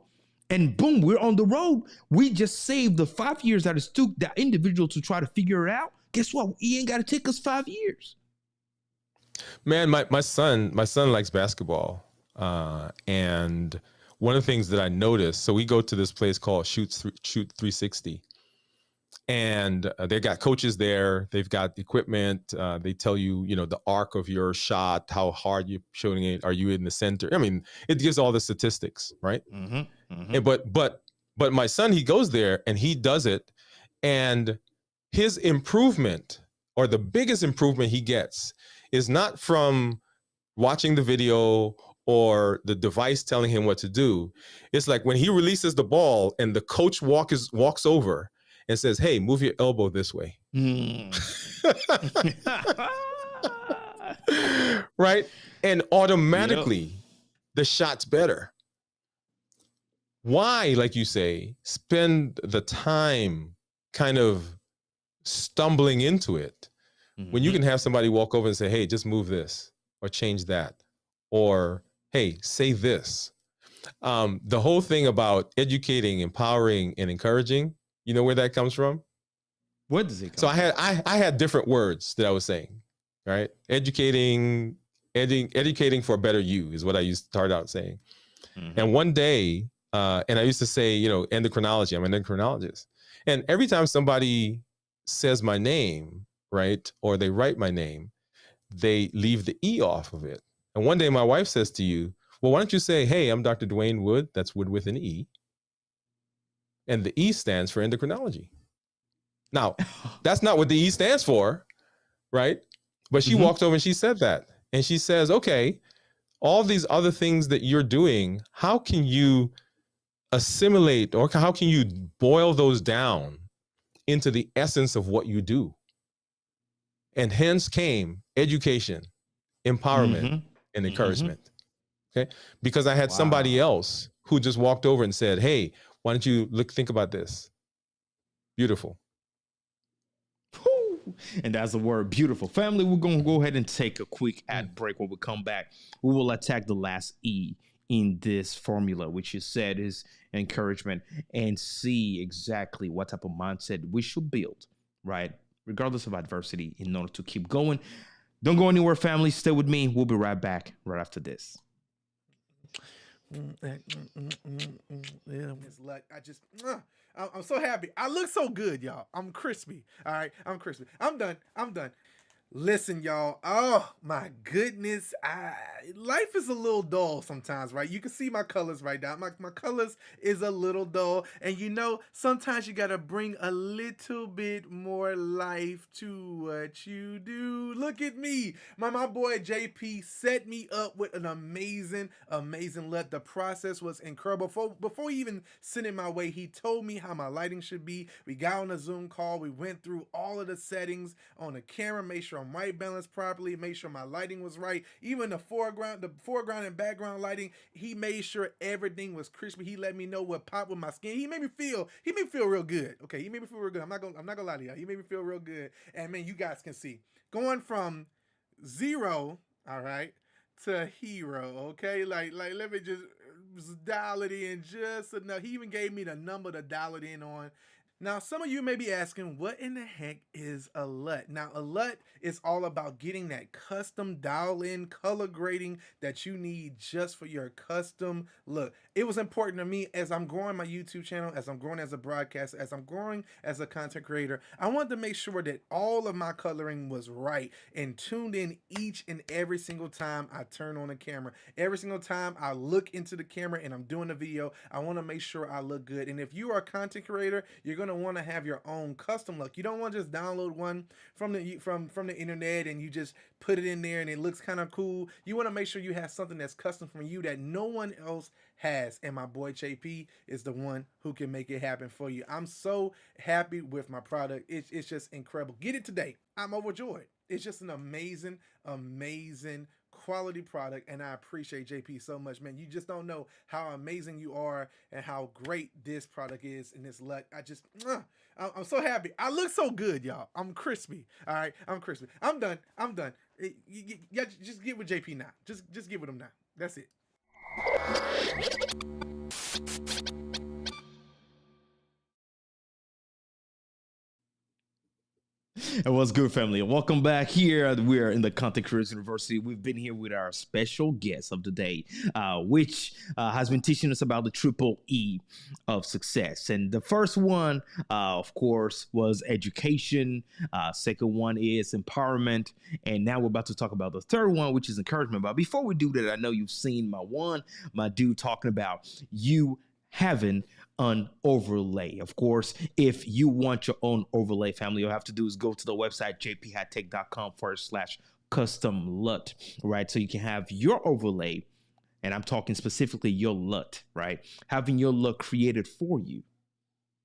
and boom, we're on the road. We just saved the 5 years that it took that individual to try to figure it out. Guess what? He ain't gotta take us 5 years. Man, my son likes basketball, and one of the things that I noticed. So we go to this place called Shoot 360. And they got coaches there. They've got equipment. They tell you, the arc of your shot, how hard you're shooting it. Are you in the center? I mean, it gives all the statistics, right? And, but my son, he goes there and he does it, and his improvement, or the biggest improvement he gets, is not from watching the video or the device telling him what to do. It's like when he releases the ball and the coach walks over and says, hey, move your elbow this way. Right? And automatically the shot's better. Why, like you say, spend the time kind of stumbling into it when you can have somebody walk over and say, hey, just move this or change that, or hey, say this. The whole thing about educating, empowering, and encouraging, you know where that comes from? Where does it come So I had different words that I was saying, right? Educating for a better you is what I used to start out saying. And one day, and I used to say, endocrinology, I'm an endocrinologist. And every time somebody says my name, right, or they write my name, they leave the E off of it. And one day my wife says to you, well, why don't you say, hey, I'm Dr. Dwain Woode, that's Wood with an E. And the E stands for endocrinology. Now, that's not what the E stands for, right? But she walked over and she said that. And she says, okay, all these other things that you're doing, how can you assimilate, or how can you boil those down into the essence of what you do? And hence came education, empowerment, and encouragement. Okay? Because I had somebody else who just walked over and said, hey, why don't you think about this? Beautiful. And that's the word, beautiful. Family, we're going to go ahead and take a quick ad break. When we come back, we will attack the last E in this formula, which you said is encouragement, and see exactly what type of mindset we should build, right? Regardless of adversity, in order to keep going. Don't go anywhere, family. Stay with me. We'll be right back right after this. It's like I'm so happy. I look so good, y'all. I'm crispy. All right, I'm crispy. I'm done. Listen, y'all. Oh my goodness. Life is a little dull sometimes, right? You can see my colors right now. My colors is a little dull. And sometimes you gotta bring a little bit more life to what you do. Look at me. My boy JP set me up with an amazing LUT. The process was incredible. Before he even sent it my way, he told me how my lighting should be. We got on a Zoom call. We went through all of the settings on the camera, made sure I'm white balanced properly, made sure my lighting was right. Even the foreground and background lighting, he made sure everything was crispy. He let me know what popped with my skin. He made me feel real good. Okay, he made me feel real good. I'm not gonna lie to y'all. He made me feel real good. And man, you guys can see going from 0, all right, to hero. Okay, like let me just dial it in just enough. He even gave me the number to dial it in on. Now, some of you may be asking, what in the heck is a LUT? Now, a LUT is all about getting that custom dial-in color grading that you need just for your custom look. It was important to me as I'm growing my YouTube channel, as I'm growing as a broadcaster, as I'm growing as a content creator. I wanted to make sure that all of my coloring was right and tuned in each and every single time I turn on the camera. Every single time I look into the camera and I'm doing a video, I want to make sure I look good. And if you are a content creator, you're going to want to have your own custom look. You don't want to just download one from the internet and you just put it in there and it looks kind of cool. You want to make sure you have something that's custom from you that no one else has. And my boy JP is the one who can make it happen for you. I'm so happy with my product. It's just incredible. Get it today. I'm overjoyed. It's just an amazing quality product, and I appreciate JP so much, man. You just don't know how amazing you are and how great this product is in this LUT. I'm so happy. I look so good, y'all. I'm crispy. All right, I'm crispy. I'm done. Yeah, just get with JP now. Just get with him now. That's it. And what's good, family? Welcome back here. We're in the Content Creators University. We've been here with our special guest of the day, which has been teaching us about the triple E of success. And the first one, of course, was education. Second one is empowerment. And now we're about to talk about the third one, which is encouragement. But before we do that, I know you've seen my dude talking about you having an overlay. Of course, if you want your own overlay, family, all you have to do is go to the website jphightek.com/custom LUT, right? So you can have your overlay, and I'm talking specifically your LUT, right? Having your LUT created for you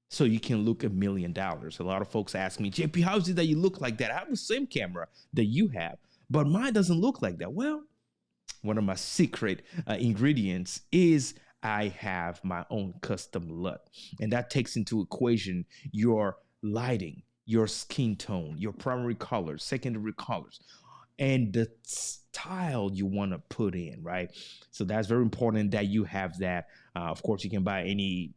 so you can look $1 million. A lot of folks ask me, JP, how is it that you look like that? I have the same camera that you have, but mine doesn't look like that. Well, one of my secret ingredients is I have my own custom LUT, and that takes into equation your lighting, your skin tone, your primary colors, secondary colors, and the style you want to put in, right? So that's very important that you have that. Of course, you can buy any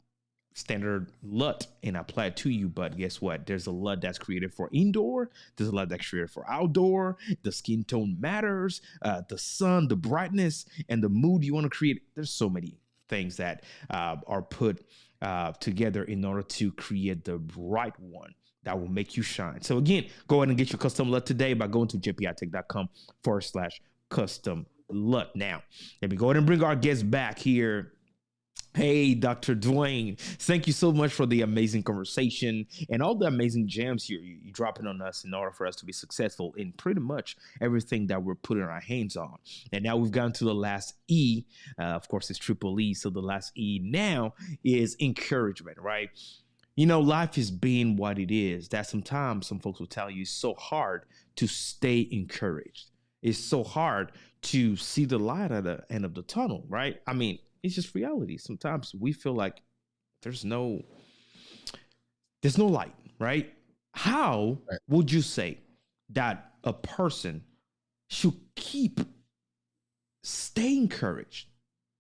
standard LUT and apply it to you, but guess what? There's a LUT that's created for indoor. There's a LUT that's created for outdoor. The skin tone matters, the sun, the brightness, and the mood you want to create. There's so many things that are put together in order to create the right one that will make you shine. So again, go ahead and get your custom LUT today by going to jphightek.com/custom LUT. Now, let me go ahead and bring our guest back here. Hey, Dr. Dwain, thank you so much for the amazing conversation and all the amazing gems here you dropping on us in order for us to be successful in pretty much everything that we're putting our hands on. And now we've gotten to the last E. Of course, it's triple E. So the last E now is encouragement, right? You know, life is being what it is. That sometimes some folks will tell you it's so hard to stay encouraged. It's so hard to see the light at the end of the tunnel, right? I mean, it's just reality. Sometimes we feel like there's no light, right? How would you say that a person should stay encouraged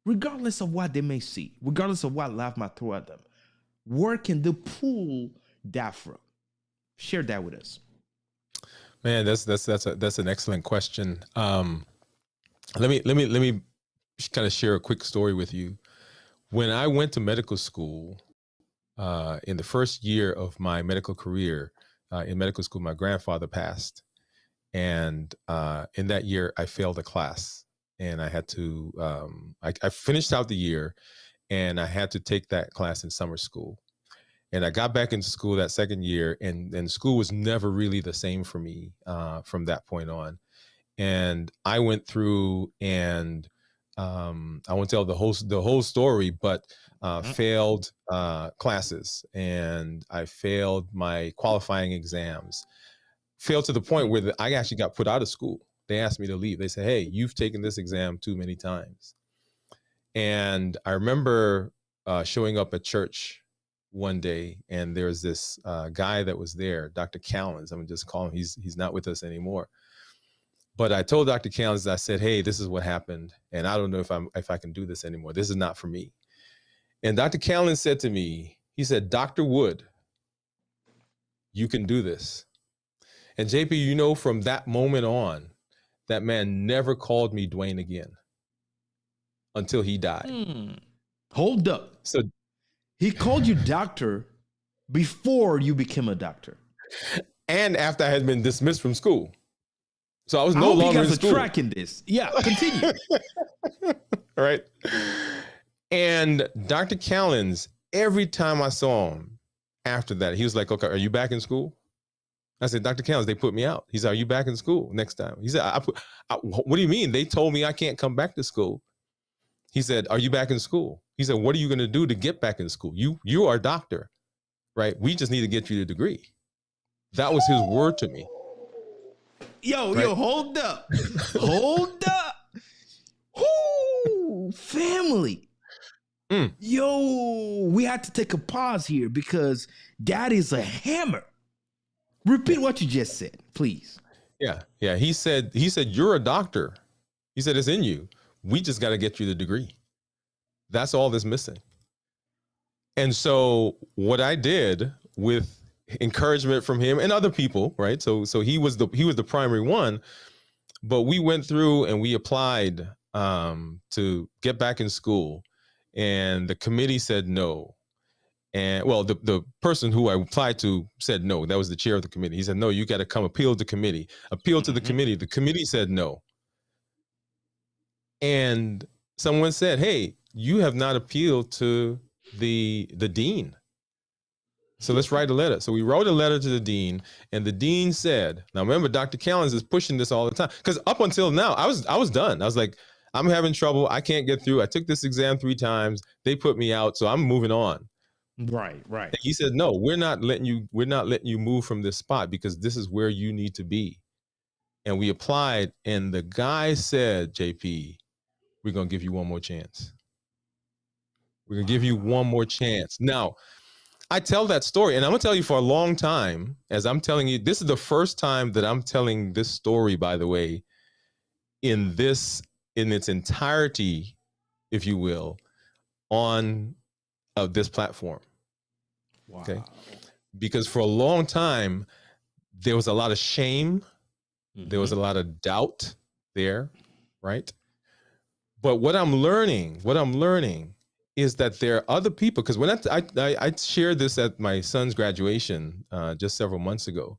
regardless of what they may see, regardless of what life might throw at them, where can they pull that from? Share that with us. Man, that's an excellent question. Let me kind of share a quick story with you. When I went to medical school, in the first year of my medical career, in medical school, my grandfather passed, and in that year, I failed a class, and I had to. I finished out the year, and I had to take that class in summer school. And I got back into school that second year, and school was never really the same for me from that point on. And I went through, and I won't tell the whole story, but failed classes, and I failed my qualifying exams. Failed to the point where I actually got put out of school. They asked me to leave. They said, "Hey, you've taken this exam too many times." And I remember showing up at church one day, and there's this guy that was there, Dr. Callens. I'm gonna just call him. He's not with us anymore. But I told Dr. Callens, I said, "Hey, this is what happened, and I don't know if I can do this anymore. This is not for me." And Dr. Callens said to me, he said, "Dr. Woode, you can do this." And JP, you know, from that moment on, that man never called me Dwain again until he died. Hold up. So he called you doctor before you became a doctor, and after I had been dismissed from school. So I was I no hope longer you in guys school. are tracking this. Yeah, continue. Right. And Dr. Callens, every time I saw him after that, he was like, "Okay, are you back in school?" I said, "Dr. Callens, they put me out." He said, "Are you back in school next time?" He said, "What do you mean? They told me I can't come back to school." He said, "Are you back in school?" He said, "What are you going to do to get back in school? You are a doctor, right? We just need to get you the degree." That was his word to me. Yo, hold up. Hold up. Whoo, family. Yo, we had to take a pause here because that is a hammer. Repeat what you just said, please. Yeah. He said, "You're a doctor." He said, "It's in you. We just got to get you the degree. That's all that's missing." And so what I did, with encouragement from him and other people, right? So he was the primary one, but we went through and we applied to get back in school, and the committee said no. And well, the person who I applied to said no. That was the chair of the committee. He said, "No, you got to come appeal to committee." Appeal to the committee. The committee said no. And someone said, "Hey, you have not appealed to the dean. So let's write a letter." So we wrote a letter to the dean, and the dean said, now remember, Dr. Callens is pushing this all the time, because up until now, I was done. I was like, I'm having trouble. I can't get through. I took this exam 3 times. They put me out, so I'm moving on. Right. And he said, "No, we're not letting you move from this spot, because this is where you need to be." And we applied, and the guy said, "JP, we're going to give you one more chance. We're going to give you one more chance." Now, I tell that story, and I'm going to tell you for a long time, as I'm telling you, this is the first time that I'm telling this story, by the way, in its entirety, if you will, on this platform. Wow. Okay. Because for a long time, there was a lot of shame. There was a lot of doubt there, right? But what I'm learning is that there are other people, because when I shared this at my son's graduation just several months ago,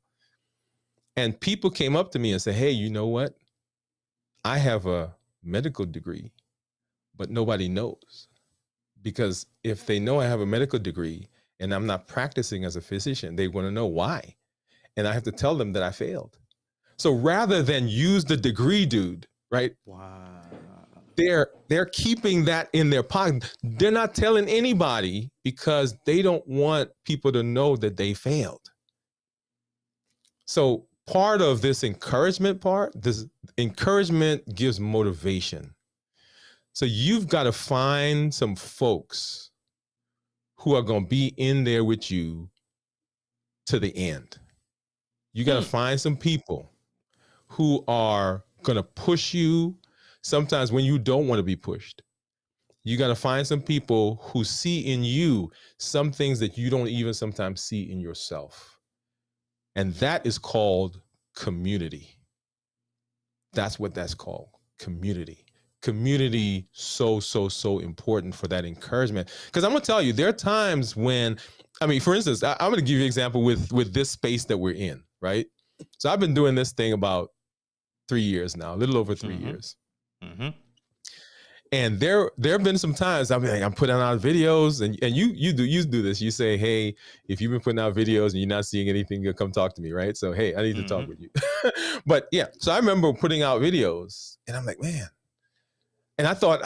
and people came up to me and said, "Hey, you know what? I have a medical degree, but nobody knows. Because if they know I have a medical degree and I'm not practicing as a physician, they want to know why. And I have to tell them that I failed." So rather than use the degree, dude, right? Wow. They're keeping that in their pocket. They're not telling anybody because they don't want people to know that they failed. So part of this encouragement gives motivation. So you've got to find some folks who are going to be in there with you to the end. You got to find some people who are going to push you sometimes when you don't want to be pushed. You got to find some people who see in you some things that you don't even sometimes see in yourself. And that is called community. That's what that's called, community. Community, so important for that encouragement. Because I'm going to tell you, there are times when, I mean, for instance, I'm going to give you an example with this space that we're in, right? So I've been doing this thing about 3 years now, a little over 3 years. And there have been some times I'm putting out videos, and you do this. You say, hey, if you've been putting out videos and you're not seeing anything, you'll come talk to me, right? So hey, I need to talk with you. But yeah, so I remember putting out videos, and I'm like, man. And I thought,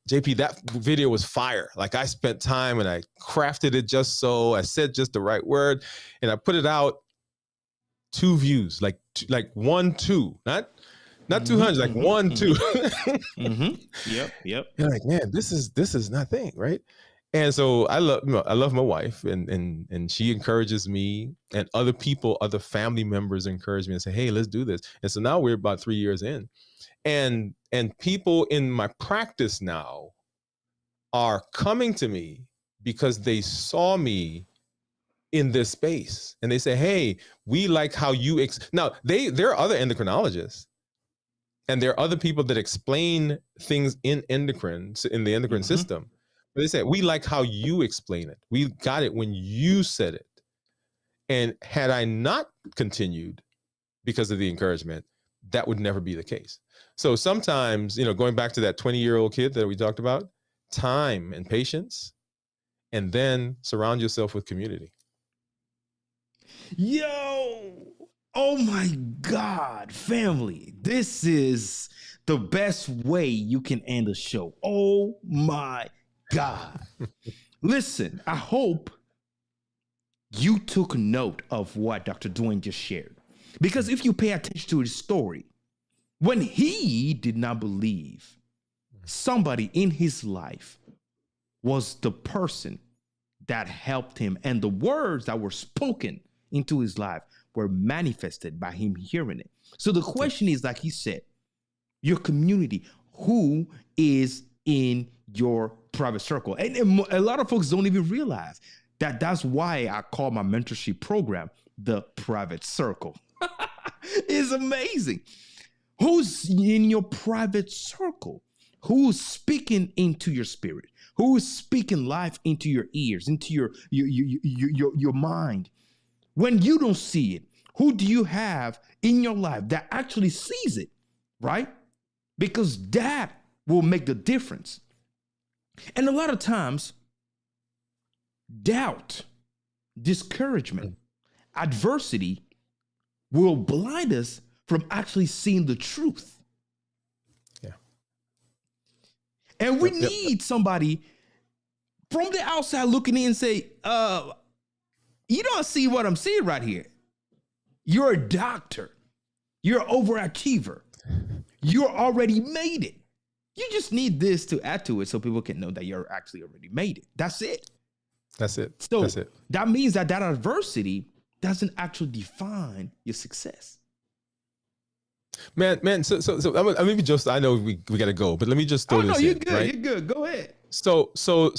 JP, that video was fire. Like, I spent time and I crafted it just so, I said just the right word, and I put it out, 2 views, like 1, 2, not 200, like 1, 2. Yep. You're like, man, this is nothing, right? And so I love my wife, and she encourages me, and other people, other family members encourage me and say, hey, let's do this. And so now we're about 3 years in, and people in my practice now are coming to me because they saw me in this space, and they say, hey, we like how you now there are other endocrinologists, and there are other people that explain things in the endocrine system. But they say, we like how you explain it. We got it when you said it. And had I not continued because of the encouragement, that would never be the case. So sometimes, going back to that 20-year-old kid that we talked about, time and patience, and then surround yourself with community. Yo, oh my God, family. This is the best way you can end a show. Oh my God. Listen, I hope you took note of what Dr. Dwain just shared. Because if you pay attention to his story, when he did not believe somebody in his life was the person that helped him, and the words that were spoken into his life were manifested by him hearing it. So the question is, like he said, your community, who is in your private circle? And a lot of folks don't even realize that that's why I call my mentorship program the private circle. It's amazing. Who's in your private circle? Who's speaking into your spirit? Who's speaking life into your ears, into your mind? When you don't see it, who do you have in your life that actually sees it, right? Because that will make the difference. And a lot of times, doubt, discouragement, adversity will blind us from actually seeing the truth. Yeah. And we need somebody from the outside looking in and say, you don't see what I'm seeing right here. You're a doctor. You're an overachiever. You're already made it. You just need this to add to it so people can know that you're actually already made it. That's it. That's it. So That's it. That means that adversity doesn't actually define your success. Man. So maybe just, I know we got to go, but let me just throw this in. You're good. Right? You're good. Go ahead. So 2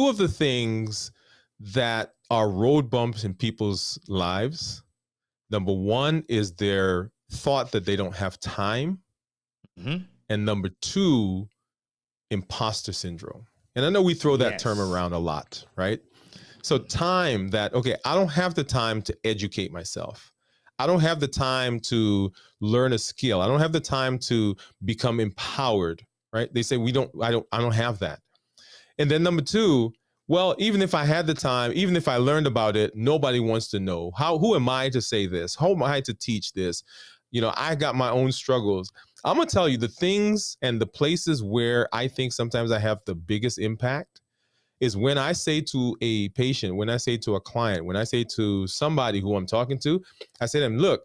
of the things that are road bumps in people's lives. Number 1 is their thought that they don't have time. And number 2, imposter syndrome. And I know we throw that term around a lot, right? So time that, okay, I don't have the time to educate myself. I don't have the time to learn a skill. I don't have the time to become empowered, right? They say I don't have that. And then number 2, well, even if I had the time, even if I learned about it, nobody wants to know. Who am I to say this? How am I to teach this? I got my own struggles. I'm going to tell you the things and the places where I think sometimes I have the biggest impact is when I say to a patient, when I say to a client, when I say to somebody who I'm talking to, I say to them, look,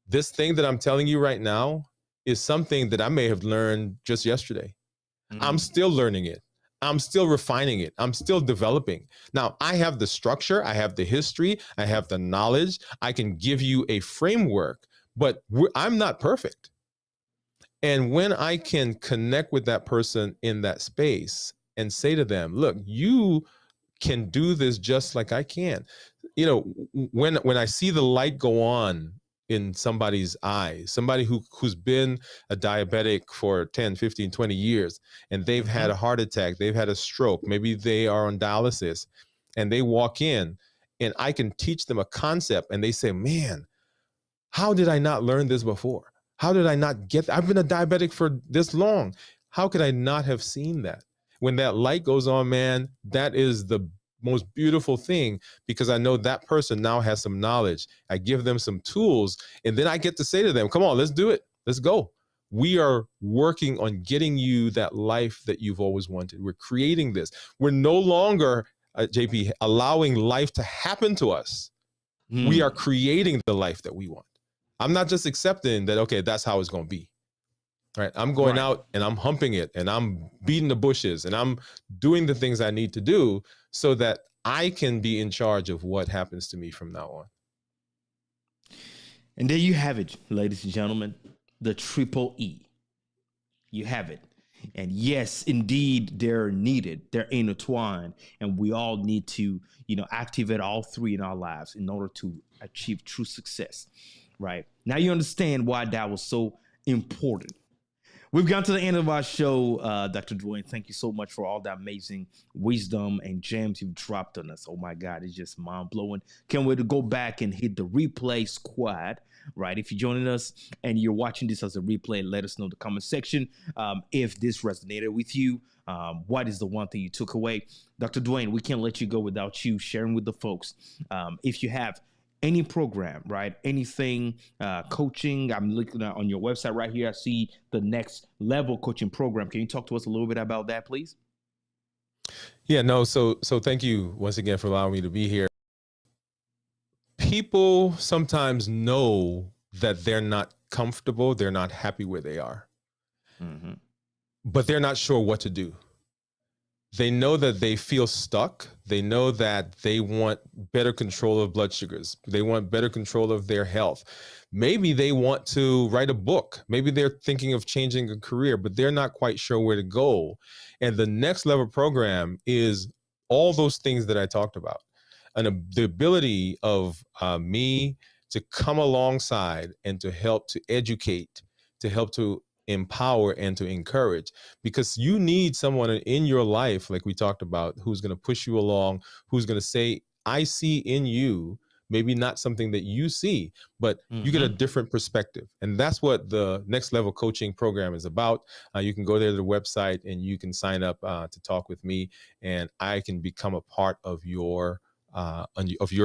this thing that I'm telling you right now is something that I may have learned just yesterday. I'm still learning it. I'm still refining it. I'm still developing. Now, I have the structure. I have the history. I have the knowledge. I can give you a framework, but I'm not perfect. And when I can connect with that person in that space and say to them, look, you can do this just like I can. You know, when I see the light go on in somebody's eyes, somebody who's been a diabetic for 10, 15, 20 years, and they've had a heart attack, they've had a stroke, maybe they are on dialysis, and they walk in and I can teach them a concept and they say, man, how did I not learn this before? How did I not get that? I've been a diabetic for this long. How could I not have seen that? When that light goes on, man, that is the most beautiful thing, because I know that person now has some knowledge. I give them some tools, and then I get to say to them, come on, let's do it. Let's go. We are working on getting you that life that you've always wanted. We're creating this. We're no longer, JP, allowing life to happen to us. We are creating the life that we want. I'm not just accepting that, okay, that's how it's going to be. Right? I'm going out and I'm humping it and I'm beating the bushes and I'm doing the things I need to do so that I can be in charge of what happens to me from now on. And there you have it, ladies and gentlemen, the triple E. You have it. And yes, indeed, they're needed. They're intertwined. And we all need to, activate all three in our lives in order to achieve true success. Right? Now you understand why that was so important. We've gotten to the end of our show, Dr. Dwain. Thank you so much for all that amazing wisdom and gems you've dropped on us. Oh, my God, it's just mind-blowing. Can't wait to go back and hit the replay squad, right? If you're joining us and you're watching this as a replay, let us know in the comment section if this resonated with you. What is the one thing you took away? Dr. Dwain, we can't let you go without you sharing with the folks. If you have any program, right? Anything, coaching. I'm looking on your website right here. I see the next level coaching program. Can you talk to us a little bit about that, please? Yeah, no. So thank you once again for allowing me to be here. People sometimes know that they're not comfortable. They're not happy where they are, but they're not sure what to do. They know that they feel stuck. They know that they want better control of blood sugars. They want better control of their health. Maybe they want to write a book. Maybe they're thinking of changing a career, but they're not quite sure where to go. And the next level program is all those things that I talked about. And the ability of me to come alongside and to help to educate, to help to empower and to encourage, because you need someone in your life, like we talked about, who's going to push you along, who's going to say, I see in you, maybe not something that you see, but you get a different perspective. And that's what the next level coaching program is about. You can go there to the website and you can sign up to talk with me, and I can become a part of your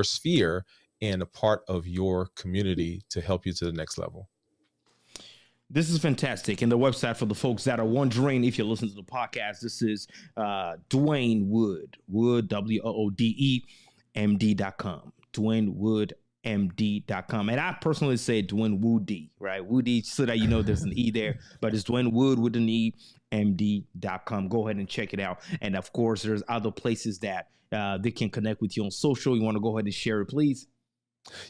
sphere and a part of your community to help you to the next level. This is fantastic. And the website for the folks that are wondering, if you're listening to the podcast, this is Dwain Woode, Woode, WOODE, MD.com, DwainWoodeMD.com. And I personally say Dwain Woode, right? Woode, so that you know there's an E there, but it's Dwain Woode with an E, MD.com. Go ahead and check it out. And of course, there's other places that they can connect with you on social. You want to go ahead and share it, please?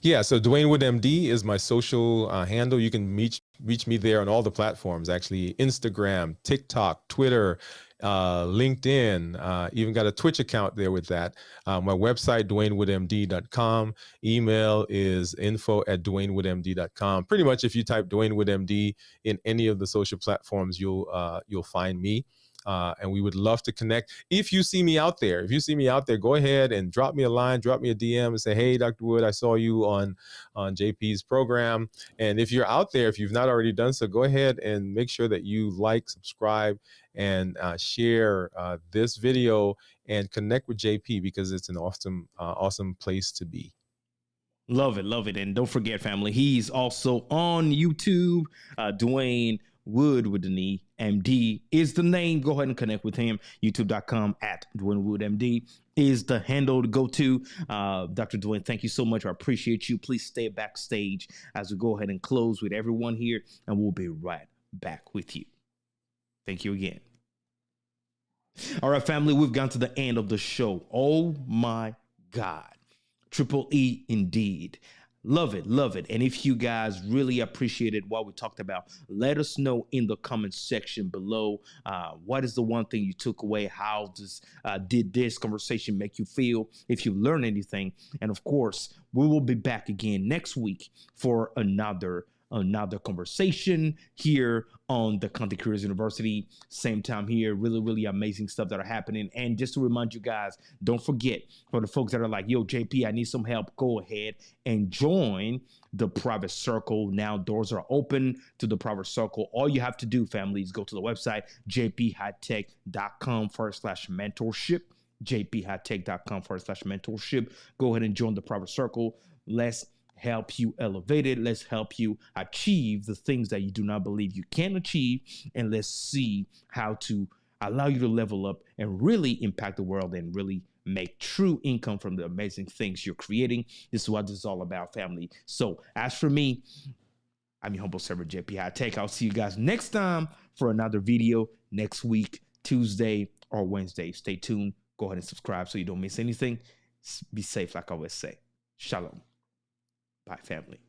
Yeah, so Dwain Woode MD is my social handle. You can reach me there on all the platforms, actually, Instagram, TikTok, Twitter, LinkedIn, even got a Twitch account there with that. My website, DwainWoodeMD.com. Email is info@DwainWoodeMD.com. Pretty much if you type Dwain Woode MD in any of the social platforms, you'll find me. And we would love to connect. If you see me out there, go ahead and drop me a line, drop me a DM and say, hey, Dr. Woode, I saw you on JP's program. And if you're out there, if you've not already done so, go ahead and make sure that you like, subscribe, and share this video and connect with JP, because it's an awesome place to be. Love it. And don't forget, family, he's also on YouTube. Dwain Woode with an E, MD is the name. Go ahead and connect with him. YouTube.com/DwainWoodeMD is the handle to go to. Dr. Dwain, thank you so much. I appreciate you. Please stay backstage as we go ahead and close with everyone here, and we'll be right back with you. Thank you again. All right, family, we've gotten to the end of the show. Oh, my God. Triple E indeed. Love it, love it. And if you guys really appreciated what we talked about, let us know in the comments section below. What is the one thing you took away? How did this conversation make you feel? If you learned anything, and of course, we will be back again next week for another conversation here on the Content Creators University. Same time here. Really, really amazing stuff that are happening. And just to remind you guys, don't forget, for the folks that are like, yo, JP, I need some help, go ahead and join the private circle. Now doors are open to the private circle. All you have to do, family, is go to the website, jphightek.com/mentorship. jphightek.com/mentorship. Go ahead and join the private circle. Let's help you elevate it. Let's help you achieve the things that you do not believe you can achieve. And let's see how to allow you to level up and really impact the world and really make true income from the amazing things you're creating. This is what this is all about, family. So as for me, I'm your humble servant, JP Hightek. I'll see you guys next time for another video next week, Tuesday or Wednesday. Stay tuned. Go ahead and subscribe so you don't miss anything. Be safe, like I always say. Shalom. Bye, family.